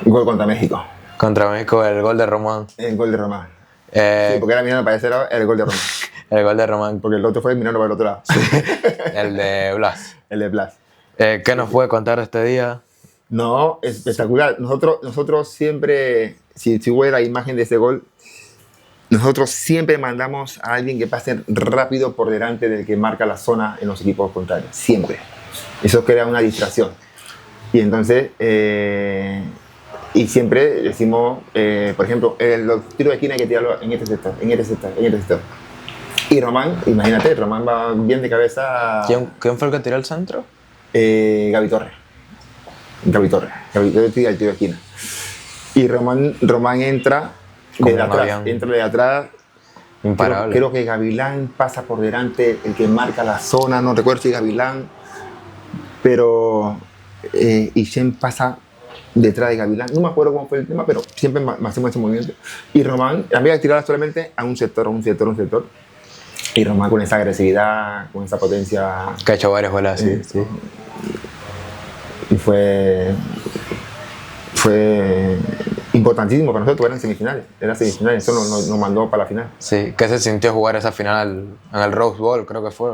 Gol contra México.
Contra México, el gol de Román.
El gol de Román. Sí, porque era mirando para ese lado, el gol de Román.
El gol de Román.
Porque el otro fue mirando para el otro lado. Sí.
El de Blas.
El de Blas.
¿Qué nos puede contar de este día?
No, espectacular. Nosotros siempre, si hubiera imagen de ese gol, nosotros siempre mandamos a alguien que pase rápido por delante del que marca la zona en los equipos contrarios. Siempre. Eso crea una distracción. Y entonces, y siempre decimos, por ejemplo, los tiros de esquina hay que tirarlo en este sector. Y Román, imagínate, Román va bien de cabeza.
¿Quién fue el que tiró el centro?
Gaby Torres. Gaby tira el tiro de esquina. Y Román entra de atrás.
Imparable.
Creo que Gavilán pasa por delante, el que marca la zona, no recuerdo si es Gavilán, pero Isen pasa detrás de Gavilán. No me acuerdo cómo fue el tema, pero siempre hacemos ese movimiento. Y Román, había que tirar solamente a un sector. Y Román con esa agresividad, con esa potencia.
Que ha hecho varios goles así, sí.
Y fue importantísimo para nosotros, eran semifinales. Eso nos mandó para la final.
Sí, ¿qué se sintió jugar esa final en el Rose Bowl, creo que fue?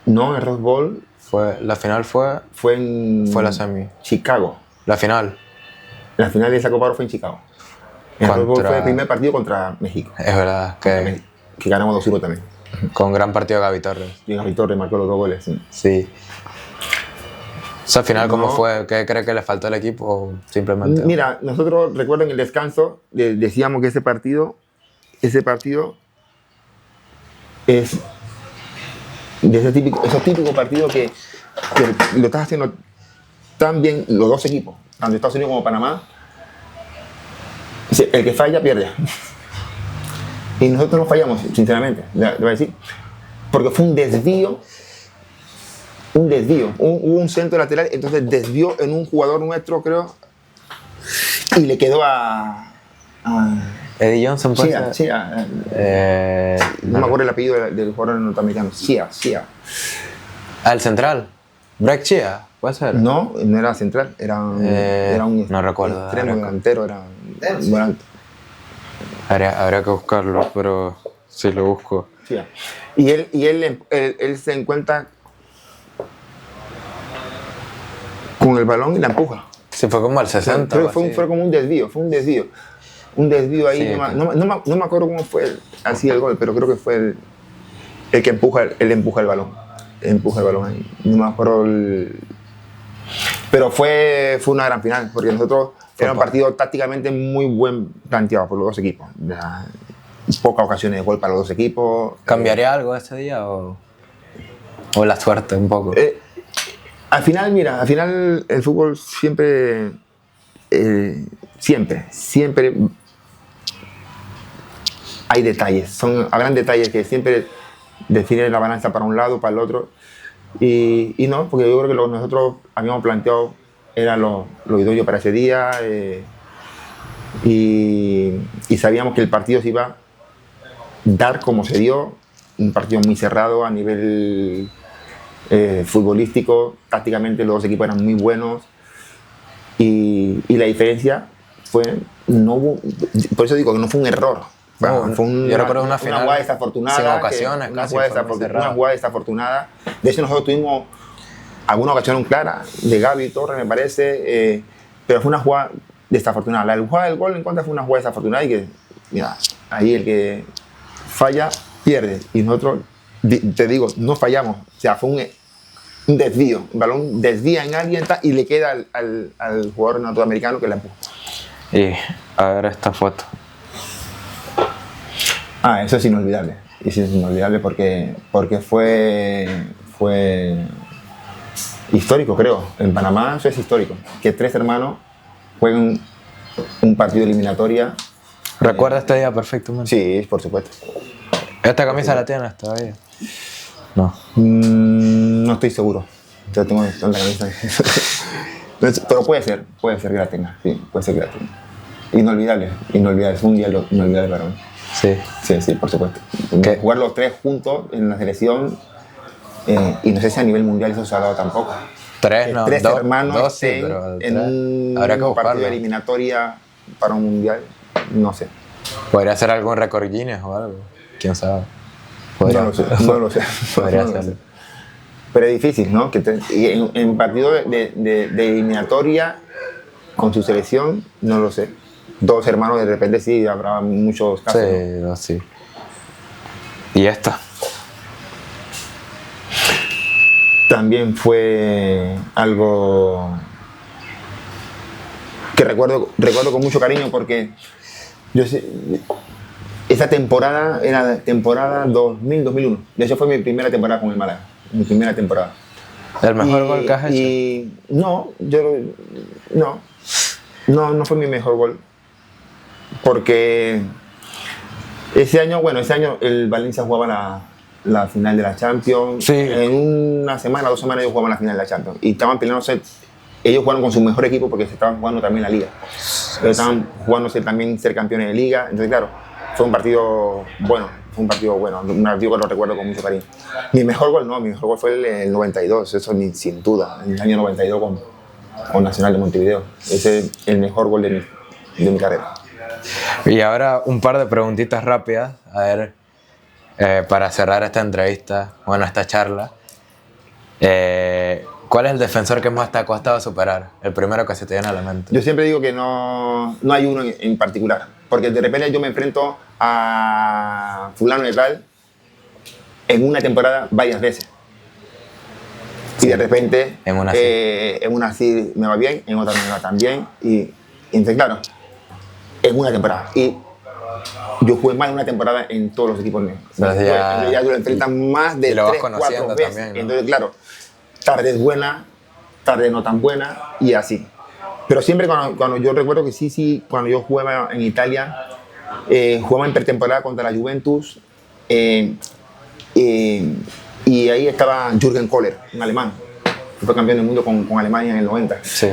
No, el Rose Bowl.
La final fue la semi.
Chicago.
La final.
La final de esa Copa Oro fue en Chicago. El Rose Bowl fue el primer partido contra México.
Es verdad, que
ganamos 2-1 también.
Con gran partido de Gaby Torres.
Y Gaby Torres marcó los 2 goles, sí.
Sí. ¿Esa final cómo fue? ¿Qué cree que le faltó al equipo o simplemente?
Mira, nosotros, recuerdo en el descanso, decíamos que ese partido es de esos típicos partidos que lo estás haciendo tan bien los 2 equipos, tanto Estados Unidos como Panamá. El que falla, pierde. Y nosotros no fallamos, sinceramente, le voy a decir, porque fue un desvío. Hubo un centro lateral, entonces desvió en un jugador nuestro, creo, y le quedó a
Eddie Johnson, puede
Shea,
ser.
no me acuerdo el apellido del jugador norteamericano. Shea.
El central. Breck Chia, puede ser.
No era central, era un
no recuerdo.
extremo delantero, era volante.
Habría que buscarlo, pero si lo busco.
Shea. Y él se encuentra con el balón y la empuja.
Sí, fue como al 60.
Creo que fue como un desvío, un desvío ahí,
Sí,
no me acuerdo cómo fue así el gol, pero creo que fue el que empuja el balón. Empuja el balón ahí. No me acuerdo pero fue una gran final, porque nosotros era un partido tácticamente muy buen planteado por los dos equipos. Pocas ocasiones de gol para los dos equipos.
¿Cambiaría algo ese día o la suerte un poco?
Al final el fútbol siempre hay detalles, habrán detalles que siempre definen la balanza para un lado, para el otro, y no, porque yo creo que lo que nosotros habíamos planteado era lo idóneo para ese día, y sabíamos que el partido se iba a dar como se dio, un partido muy cerrado a nivel futbolístico, tácticamente los dos equipos eran muy buenos, y la diferencia fue, no hubo, por eso digo que no fue un error.
No,
fue
yo recuerdo una final
jugada desafortunada.
sin ocasiones,
una
casi
jugada desafortunada. De hecho, nosotros tuvimos alguna ocasión clara de Gaby Torres, me parece, pero fue una jugada desafortunada. La jugada del gol en contra fue una jugada desafortunada y que, mira, ahí el que falla, pierde. Y nosotros, te digo, no fallamos. O sea, fue un desvío. El balón desvía en alguien y le queda al jugador norteamericano que la empuja.
Y a ver esta foto.
Eso es inolvidable. Y sí, es inolvidable porque fue histórico, creo. En Panamá eso es histórico. Que 3 hermanos jueguen un partido de eliminatoria.
¿Recuerda este día perfectamente?
Sí, por supuesto.
¿Esta camisa la tienes todavía? No.
No estoy seguro. Yo tengo la camisa. Pero puede ser que la tenga. Sí, puede ser que la tenga. Inolvidable. Es un día inolvidable para mí.
Sí.
Sí, por supuesto. Jugar los 3 juntos en la selección, y no sé si a nivel mundial eso se ha dado tampoco.
3
hermanos
dos, sí, pero
en un partido de eliminatoria para un mundial, no sé.
Podría ser algún récord Guinness o algo, quién sabe.
No lo sé.
Podría ser.
Pero es difícil, ¿no? Y en partido de eliminatoria con su selección, no lo sé. 2 hermanos de repente sí, habrá muchos casos.
Sí,
¿no?
sí. ¿Y esta?
También fue algo que recuerdo con mucho cariño porque esa temporada era la temporada 2000-2001. De hecho fue mi primera temporada con el Málaga. Mi primera temporada.
¿El mejor gol que has hecho?
No fue mi mejor gol. Porque ese año el Valencia jugaba la final de la Champions.
Sí.
En una semana, 2 semanas ellos jugaban la final de la Champions. Y estaban peleándose. Ellos jugaron con su mejor equipo porque se estaban jugando también la Liga. Ellos estaban jugándose también ser campeones de Liga. Entonces, claro, fue un partido bueno. Un partido que lo recuerdo con mucho cariño. Mi mejor gol fue el 92, eso sin duda. En el año 92 con Nacional de Montevideo. Ese es el mejor gol de mi carrera.
Y ahora un par de preguntitas rápidas, a ver, para cerrar esta entrevista, esta charla. ¿Cuál es el defensor que más te ha costado superar? El primero que se te viene a la mente.
Yo siempre digo que no hay uno en particular, porque de repente yo me enfrento a fulano de tal en una temporada varias veces. Y de repente
en
una sí me va bien, en otra me va tan bien. Y entonces, claro, en una temporada. Y yo jugué más de una temporada en todos los equipos míos. Ya lo enfrentan más de 3, 4 veces. También, ¿no? Entonces, claro, tarde buena, tarde no tan buena y así. Pero siempre cuando yo recuerdo que sí, cuando yo jugaba en Italia, jugaba en pretemporada contra la Juventus, y ahí estaba Jürgen Kohler, un alemán, que fue campeón del mundo con Alemania en el 90.
Sí.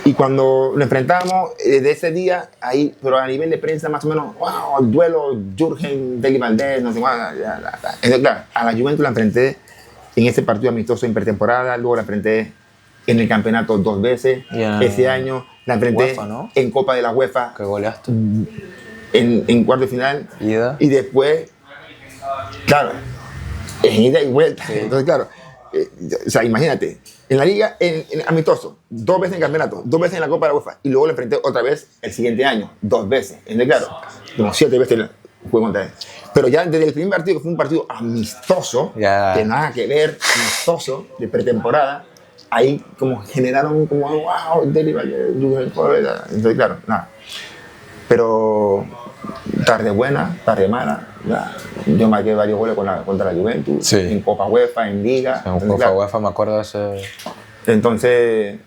Y cuando lo enfrentábamos, de ese día, ahí, pero a nivel de prensa, más o menos, wow, el duelo, Jürgen, Deli Valdés, no sé cuál. Entonces, claro, a la Juventus la enfrenté en ese partido amistoso en pretemporada, luego la enfrenté en el campeonato 2 veces. Ese año la enfrenté
UEFA, ¿no?
en Copa de la UEFA.
Que goleaste.
En cuarto de final.
Ida.
Y después, claro, en ida y vuelta.
Sí.
Entonces, claro, o sea, imagínate, en la liga, en amistoso, 2 veces en campeonato, 2 veces en la Copa de la UEFA, y luego le enfrenté otra vez el siguiente año, 2 veces. Entonces, claro, como 7 veces jugué contra él. Pero ya desde el primer partido, que fue un partido amistoso, que nada que ver, amistoso, de pretemporada, ahí como generaron como, wow, Deli Valdés, entonces, claro, nada. Pero tarde buena, tarde mala. Ya. Yo marqué varios goles contra la Juventus,
sí.
En Copa UEFA, en Liga.
En Copa
claro,
UEFA me acuerdo de ese...
Entonces,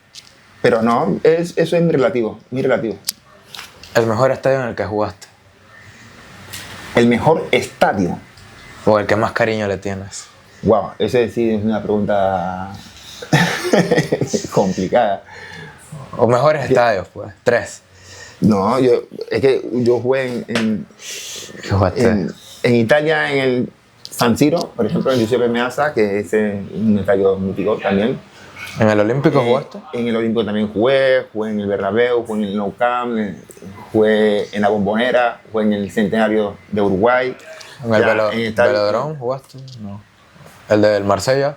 pero no, eso es muy relativo, muy relativo.
¿El mejor estadio en el que jugaste?
El mejor estadio.
¿O el que más cariño le tienes?
Wow, ese sí es una pregunta complicada.
¿O mejores estadios, pues? 3.
No, es que yo jugué en Italia, en el San Siro, por ejemplo, en Giuseppe Meazza, que es un estadio mítico también.
¿En el Olímpico jugaste?
En el Olímpico también jugué en el Bernabéu, jugué en el Nou Camp, jugué en la Bombonera, jugué en el Centenario de Uruguay.
¿En el Velodrome jugaste? No. ¿El del Marsella?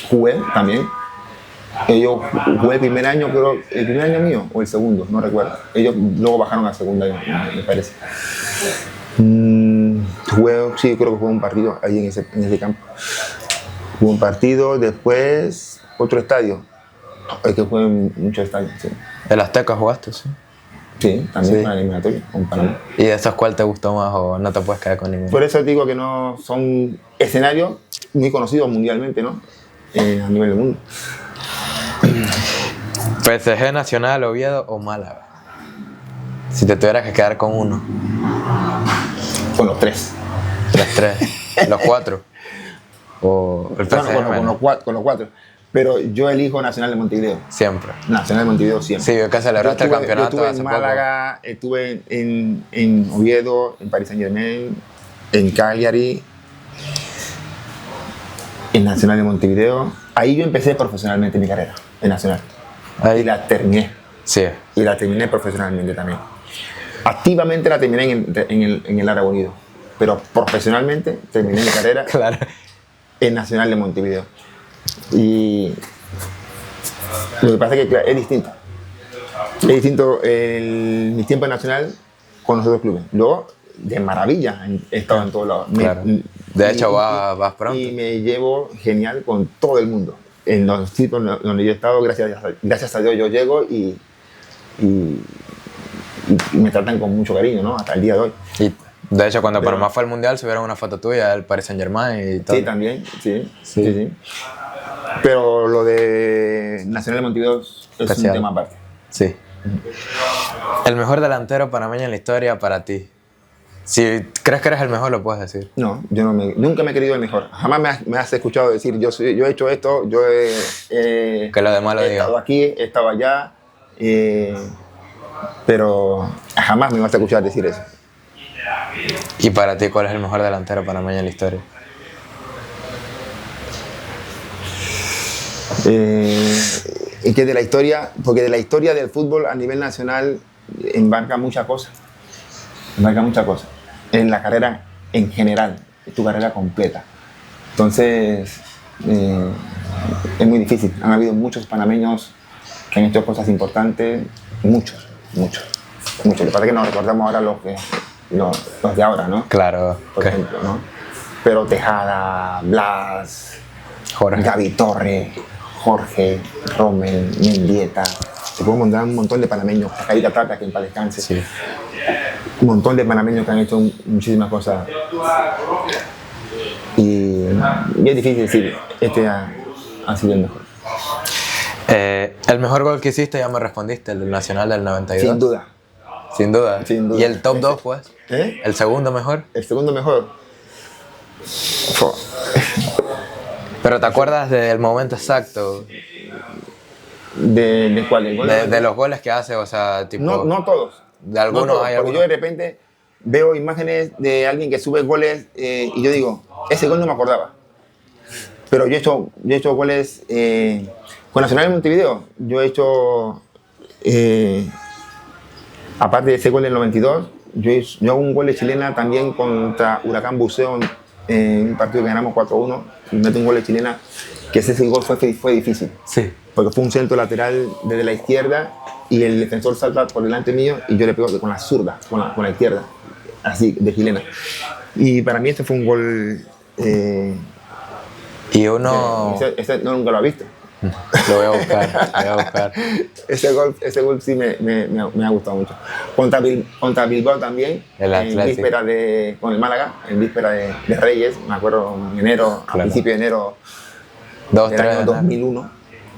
Jugué también. Ellos jugué el primer año, creo, el primer año mío o el segundo, no recuerdo. Ellos luego bajaron a segunda, me parece. Jugué, sí, creo que jugué un partido ahí en ese campo. Jugué un partido, después otro estadio. Es que jugué en muchos estadios, sí.
¿El Azteca jugaste, sí?
Sí, también sí. Para la eliminatoria, con Panamá.
¿Y de esos cuál te gustó más o no te puedes quedar con ninguno?
Por eso digo que no son escenarios muy conocidos mundialmente, ¿no? A nivel del mundo.
PSG, Nacional, Oviedo o Málaga. Si te tuvieras que quedar con uno.
Con los 3.
Los 3. Los 4. O el PSG.
Bueno, con los 4. Pero yo elijo Nacional de Montevideo.
Siempre.
Nacional de Montevideo siempre.
Sí, yo que celebraste el campeonato.
Yo estuve en Málaga, estuve en Oviedo, en Paris Saint-Germain, en Cagliari, en Nacional de Montevideo. Ahí yo empecé profesionalmente mi carrera, en Nacional.
Ahí.
Y la terminé.
Sí.
Y la terminé profesionalmente también. Activamente la terminé en el Árabe Unido. Pero profesionalmente terminé mi carrera
claro.
En Nacional de Montevideo. Y lo que pasa es que es distinto. Es distinto mi tiempo en Nacional con los otros clubes. Luego, de maravilla, he estado en todos lados.
Claro. De hecho, vas pronto.
Y me llevo genial con todo el mundo. En los sitios donde yo he estado, gracias a Dios, yo llego y me tratan con mucho cariño, ¿no? Hasta el día de hoy.
Y de hecho, cuando Panamá fue al Mundial, subieron una foto tuya del Paris Saint-Germain y todo.
Sí, también, sí. Pero lo de Nacional de Montevideo es un tema aparte.
Sí. El mejor delantero panameño en la historia para ti. Si crees que eres el mejor, lo puedes decir.
No, yo nunca me he querido el mejor. Jamás me has escuchado decir, yo he hecho esto, yo
que lo demás lo diga.
He estado aquí, he estado allá, pero jamás me vas a escuchar decir eso.
¿Y para ti cuál es el mejor delantero panameño en la historia?
Y que de la historia, porque de la historia del fútbol a nivel nacional embarca muchas cosas. En la carrera en general, tu carrera completa. Entonces, es muy difícil. Han habido muchos panameños que han hecho cosas importantes, muchos. Lo que pasa es que nos recordamos ahora los de ahora, ¿no?
Claro.
Por ejemplo, ¿no? Pero Tejada, Blas,
Jorge.
Gaby Torre, Jorge, Rommel, Mendieta. Te puedo mandar un montón de panameños. Carita Plata, que en paz descanse.
Sí.
Un montón de panameños que han hecho muchísimas cosas. Y es difícil decir, este ha sido el mejor.
El mejor gol que hiciste, ya me respondiste, el del Nacional del 92.
Sin duda.
¿Y el top 2, pues?
¿Eh?
¿El segundo mejor?
El segundo mejor.
Pero ¿te acuerdas del momento exacto?
¿De cuál? ¿El gol
De los goles que hace, o sea, tipo...
No todos.
De algunos
No todos,
hay
porque
algunos.
yo de repente veo imágenes de alguien que sube goles y yo digo, ese gol no me acordaba. Pero yo he hecho goles con Nacional en Montevideo. Yo he hecho, aparte de ese gol del 92, yo hago un gol de chilena también contra Huracán Buceo en un partido que ganamos 4-1. Y meto un gol de chilena, que ese gol fue difícil.
Sí.
Porque fue un centro lateral desde la izquierda y el defensor salta por delante mío y yo le pego con la zurda, con la izquierda, así, de chilena. Y para mí este fue un gol...
Y uno...
Ese no, nunca lo ha visto.
Lo voy a buscar, lo voy a buscar.
Ese gol sí me ha gustado mucho. Contra Bilbao también,
El
en
Atlético.
víspera con el Málaga, en víspera de Reyes, me acuerdo en enero, a principio de enero del año 2001.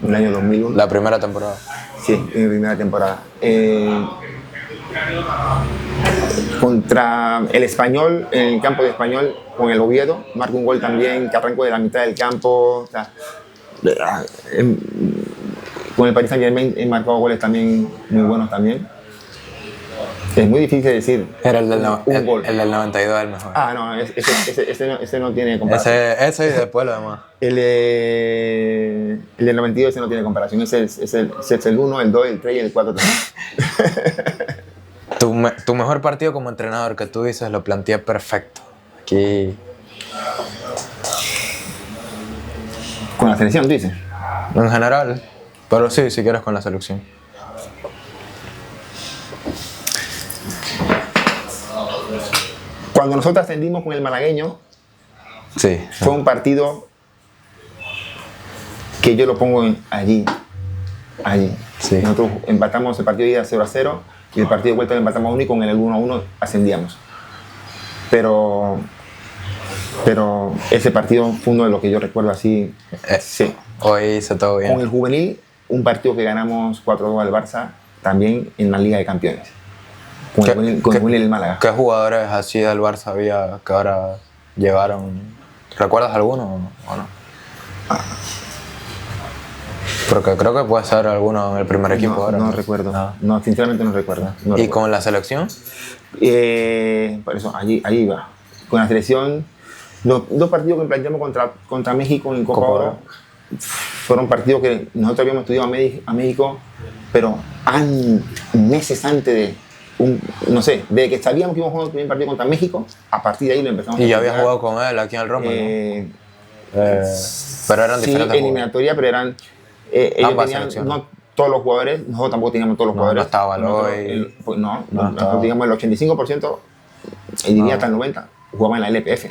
El año 2001.
La primera temporada.
Sí, en mi primera temporada. Contra el Español, en el campo de Español, con el Oviedo, marco un gol también que arranco de la mitad del campo. O sea, con el Paris Saint-Germain he marcado goles también muy buenos también. Es muy difícil decir
Era el del,
un gol.
el del 92 el mejor.
Ah, no, ese no tiene comparación.
Ese y después lo demás.
El del 92 ese no tiene comparación. Ese es el 1, el 2, el 3 y el 4 también.
Tu mejor partido como entrenador que tú dices lo planteé perfecto. Aquí.
Con la selección, tú dices.
En general. Pero sí, si quieres con la selección.
Cuando nosotros ascendimos con el malagueño,
Sí.
fue un partido que yo lo pongo allí.
Sí.
Nosotros empatamos el partido de ida 0-0 y el partido de vuelta lo empatamos 1 y con el 1-1 ascendíamos. Pero ese partido fue uno de los que yo recuerdo así. Sí.
Hoy hice todo bien.
Con el juvenil, un partido que ganamos 4-2 al Barça, también en la Liga de Campeones. Con el juvenil del Málaga.
¿Qué jugadores así del Barça había que ahora llegaron? ¿Recuerdas alguno o no? Porque creo que puede ser alguno en el primer equipo ahora.
No recuerdo. No, sinceramente no recuerdo. No
¿Y
recuerdo.
con la selección?
Por eso, allí iba. Con la selección, los dos partidos que planteamos contra México en Copa Oro fueron partidos que nosotros habíamos estudiado a México, pero meses antes de, no sé, de que sabíamos que íbamos a jugar el primer partido contra México, a partir de ahí lo empezamos
Y
a
ya había
estudiar.
jugado con él aquí en el Roma, ¿no? Pero eran
Sí,
diferentes
eliminatoria, pero eran... ellos
Ambas
tenían,
selecciones.
no todos los jugadores, nosotros tampoco teníamos todos los jugadores.
No estaba Baloy.
Nosotros digamos el 85%, y diría hasta el 90%, jugaban en la LPF,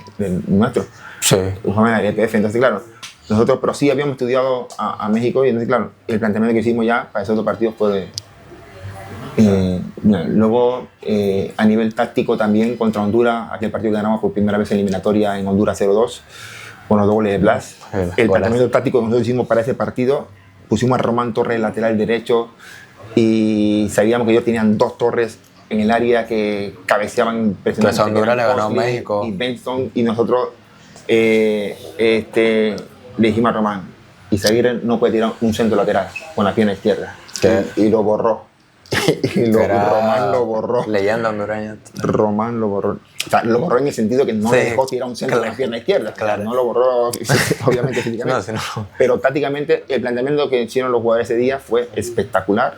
nuestro.
Sí.
Jugaban en la LPF, entonces claro, nosotros, pero sí habíamos estudiado a México y entonces claro, el planteamiento que hicimos ya para esos dos partidos fue luego a nivel táctico también contra Honduras, aquel partido que ganamos por primera vez en eliminatoria en Honduras 0-2, con los 2 goles de Blas. El planteamiento táctico que nosotros hicimos para ese partido, pusimos a Román Torres lateral derecho y sabíamos que ellos tenían 2 torres en el área que cabeceaban impresionantemente.
Pues a Honduras le ganó México.
Y Benson, y nosotros le dijimos a Román, Izaguirre no puede tirar un centro lateral con la pierna izquierda. Y lo borró. Román lo borró.
Leyenda hondureña.
Román lo borró. O sea, lo borró en el sentido que no le dejó tirar un centro con la pierna izquierda.
Claro.
No lo borró, obviamente, físicamente.
No, si no.
Pero tácticamente, el planteamiento que hicieron los jugadores ese día fue espectacular.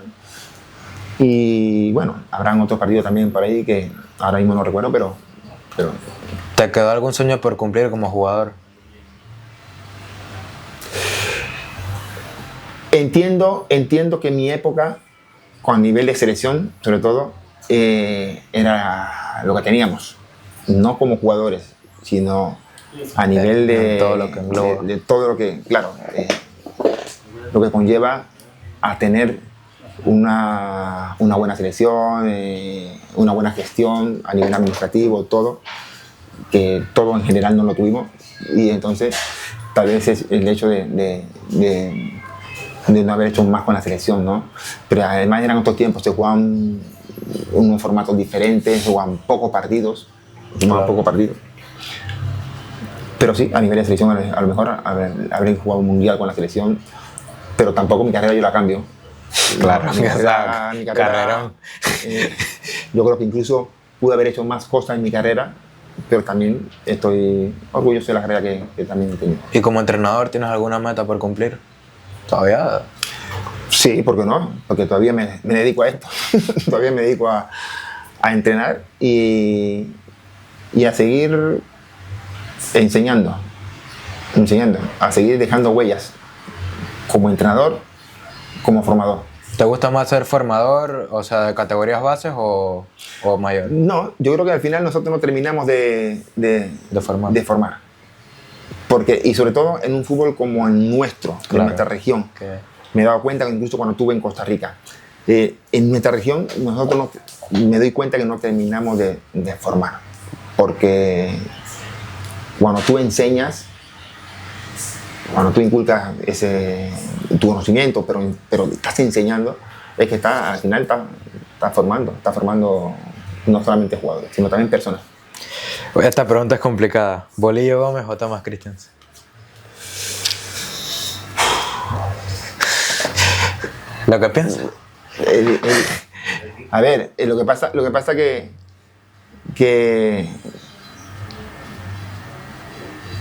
Y bueno, habrán otros partidos también por ahí que ahora mismo no recuerdo, pero
¿Te quedó algún sueño por cumplir como jugador?
entiendo que en mi época, con nivel de selección, sobre todo, era lo que teníamos. No como jugadores, sino a nivel de
todo lo que engloba.
de todo lo que, claro, lo que conlleva a tener una buena selección, una buena gestión a nivel administrativo, todo, que todo en general no lo tuvimos. Y entonces, tal vez es el hecho de no haber hecho más con la selección, ¿no? Pero además eran otros tiempos, se jugaban unos formatos diferentes, se jugaban pocos partidos, Pero sí, a nivel de selección, a lo mejor habré jugado un mundial con la selección, pero tampoco mi carrera yo la cambio
Claro,
mi carrera,
carrerón.
Yo creo que incluso pude haber hecho más cosas en mi carrera, pero también estoy orgulloso de la carrera que también he tenido.
¿Y como entrenador tienes alguna meta por cumplir? ¿Todavía?
Sí, ¿por qué no? Porque todavía me dedico a esto. Todavía me dedico a entrenar y a seguir enseñando, a seguir dejando huellas como entrenador, como formador.
¿Te gusta más ser formador, o sea, de categorías bases o mayor?
No, yo creo que al final nosotros no terminamos de formar. Porque, y sobre todo en un fútbol como el nuestro,
Claro.
en nuestra región.
Okay.
Me he dado cuenta que incluso cuando estuve en Costa Rica, en nuestra región nosotros me doy cuenta que no terminamos de formar. Porque cuando tú enseñas, cuando tú inculcas tu conocimiento, pero estás enseñando, es que al final estás formando no solamente jugadores, sino también personas.
Esta pregunta es complicada. ¿Bolillo Gómez o Thomas Christensen? ¿Lo que piensas?
A ver, lo que pasa que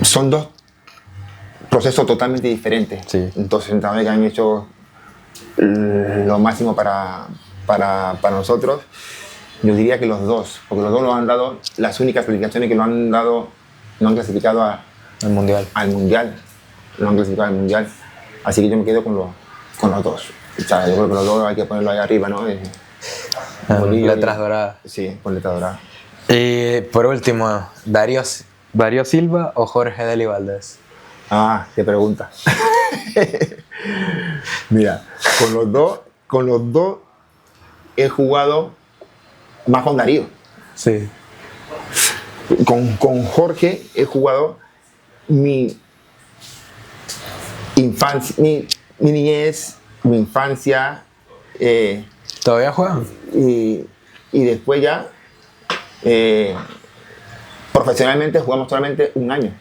son dos procesos totalmente diferentes.
Sí.
Entonces, entrenadores que han hecho lo máximo para nosotros, yo diría que los dos, porque los dos lo han dado, las únicas calificaciones que lo han dado, no han clasificado
al mundial.
No han clasificado al mundial. Así que yo me quedo con los dos. O sea, yo creo que los dos hay que ponerlo ahí arriba, ¿no?
Letras doradas.
Sí, con letras doradas.
Y por último, ¿Darío Silva o Jorge Deli Valdés?
Ah, qué pregunta. Mira, con los dos he jugado más con Darío.
Sí.
Con Jorge he jugado mi infancia, mi niñez, mi infancia.
¿Todavía juegan?
Y después ya, profesionalmente jugamos solamente un año.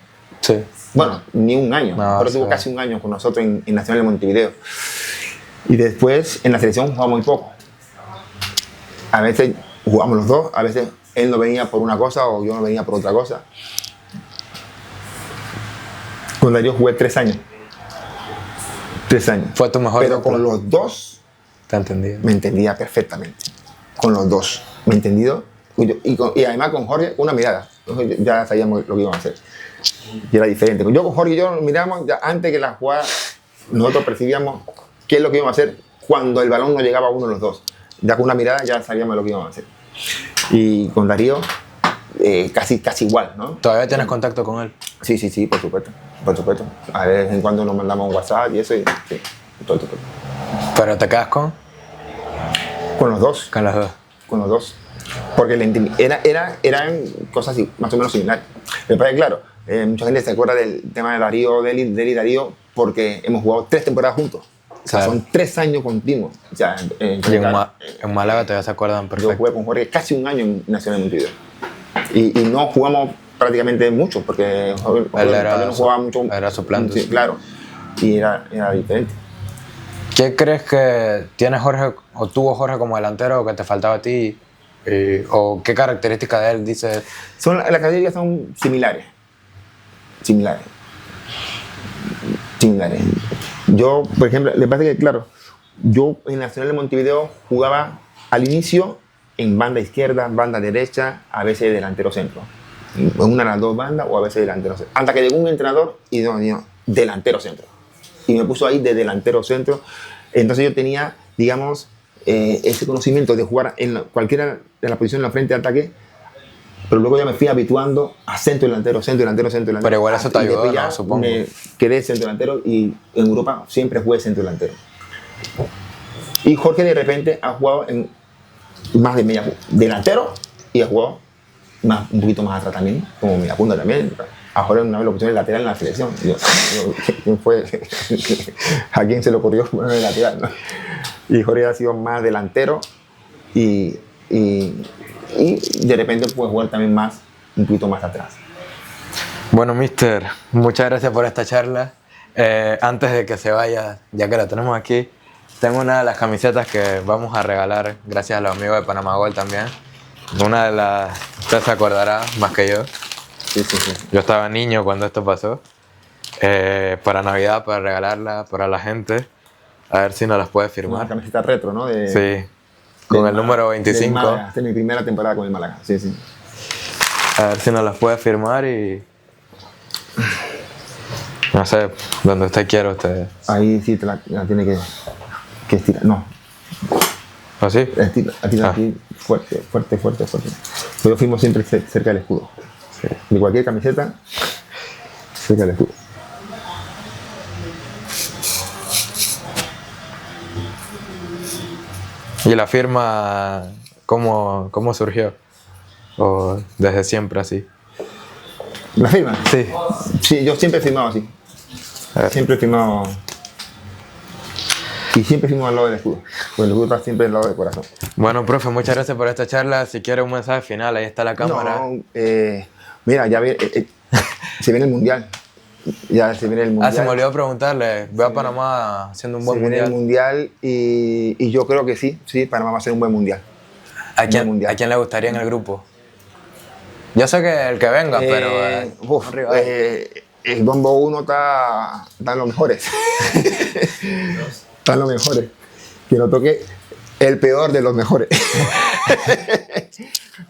Sí.
Bueno, ni un año, pero tuvo casi un año con nosotros en Nacional de Montevideo. Y después en la selección jugamos muy poco. A veces jugamos los dos, a veces él no venía por una cosa o yo no venía por otra cosa. Con Darío jugué 3 años. 3 años.
¿Fue tu mejor?
Pero con los dos
te entendí.
me entendía perfectamente. Con los dos. Me he entendido. Y además con Jorge, una mirada. Entonces ya sabíamos lo que íbamos a hacer. Y era diferente. Yo con Jorge y yo miramos ya antes que la jugada, nosotros percibíamos qué es lo que íbamos a hacer cuando el balón no llegaba a uno de los dos. Ya con una mirada ya sabíamos lo que íbamos a hacer. Y con Darío casi igual, ¿no?
¿Todavía tienes contacto con él?
Sí, por supuesto. Por supuesto. A vez en cuando nos mandamos un WhatsApp y eso. Sí, todo.
¿Pero te quedas con?
Con los dos.
Con los dos.
Con los dos. Porque eran cosas más o menos similares. Me parece claro. Mucha gente se acuerda del tema de Darío, Deli y Darío, porque hemos jugado 3 temporadas juntos. O sea, son 3 años continuos. O sea,
y en Málaga todavía se acuerdan perfecto.
Yo jugué con Jorge casi un año en Nacional de Montevideo. Y no jugamos prácticamente mucho, porque Jorge también no jugaba mucho.
Era suplente.
Sí, claro. Y era diferente.
¿Qué crees que tiene Jorge o tuvo Jorge como delantero o que te faltaba a ti? ¿O qué características de él dices?
Las características son similares. Yo, por ejemplo, le pasa que, claro, yo en Nacional de Montevideo jugaba al inicio en banda izquierda, banda derecha, a veces delantero centro. En una de las dos bandas o a veces delantero centro. Hasta que llegó un entrenador y no, delantero centro. Y me puso ahí de delantero centro. Entonces yo tenía, digamos, ese conocimiento de jugar en cualquiera de las posiciones en la frente de ataque, pero luego ya me fui habituando a centro delantero.
Pero igual eso te ayudó, ¿no? Supongo.
Me quedé centro delantero y en Europa siempre jugué centro delantero. Y Jorge de repente ha jugado en más de media delantero y ha jugado un poquito más atrás también, como media punta también. A Jorge una vez lo pusieron en lateral en la selección. ¿Quién fue? ¿A quién se le ocurrió poner el lateral? ¿No? Y Jorge ha sido más delantero y de repente puede jugar también un poquito más atrás.
Bueno, mister, muchas gracias por esta charla. Antes de que se vaya, ya que la tenemos aquí, tengo una de las camisetas que vamos a regalar, gracias a los amigos de Panamá Gol también. Una de las, usted se acordará más que yo.
Sí, sí, sí.
Yo estaba niño cuando esto pasó. Para Navidad, para regalarla para la gente. A ver si nos las puede
Una
firmar.
camiseta retro, ¿no?
Sí, con el número 25.
Málaga. Esta es mi primera temporada con el Málaga. Sí, sí.
A ver si nos las puede firmar y... No sé, donde usted quiera usted.
Ahí sí te la tiene que estirar. No,
¿O sí?
estira aquí fuerte, fuerte, fuerte, fuerte. Pues yo fuimos siempre cerca del escudo. De cualquier camiseta, cerca del escudo.
¿Y la firma cómo surgió? ¿O desde siempre así?
¿La firma?
Sí.
Sí, yo siempre he firmado así.
A ver.
Siempre he firmado. Y siempre firmo al lado del escudo. Porque el escudo está siempre al lado del corazón.
Bueno, profe, muchas gracias por esta charla. Si quiere un mensaje final, ahí está la cámara.
No, mira, ya se viene el mundial. Ya se viene el mundial.
Se me olvidó preguntarle. Veo a Panamá haciendo un buen
se viene el mundial y yo creo que sí, Panamá va a ser un buen mundial.
¿A quién le gustaría en el grupo? Yo sé que el que venga, pero...
el bombo 1 está en los mejores. Está en los mejores. Que lo toque el peor de los mejores.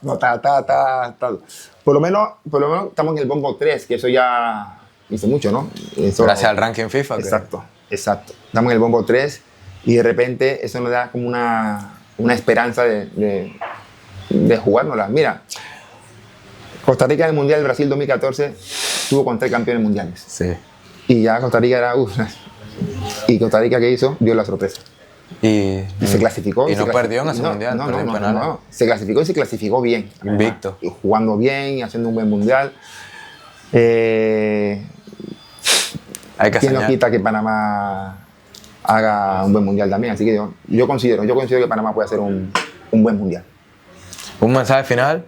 No, está. Por lo menos estamos en el bombo 3, que eso ya hizo mucho, ¿no? Eso,
gracias al ranking FIFA.
Exacto. Estamos en el bombo 3 y de repente eso nos da como una esperanza de jugárnosla. Mira, Costa Rica en el Mundial del Brasil 2014 estuvo con 3 campeones mundiales.
Sí.
Y ya Costa Rica era... y Costa Rica, ¿qué hizo? Dio la sorpresa.
Y
se clasificó.
Y no perdió en ese mundial.
No. Se clasificó y se clasificó bien.
Invicto.
Y jugando bien y haciendo un buen mundial.
Hay que
¿Quién nos quita que Panamá haga un buen mundial también? Así que yo considero que Panamá puede hacer un buen mundial.
Un mensaje final.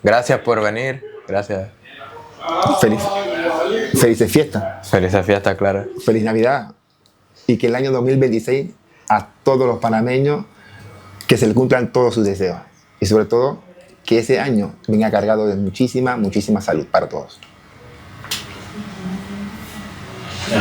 Gracias por venir. Gracias.
Felices fiestas.
Felices fiestas, claro.
Feliz Navidad. Y que el año 2026 a todos los panameños que se les cumplan todos sus deseos. Y sobre todo que ese año venga cargado de muchísima, muchísima salud para todos.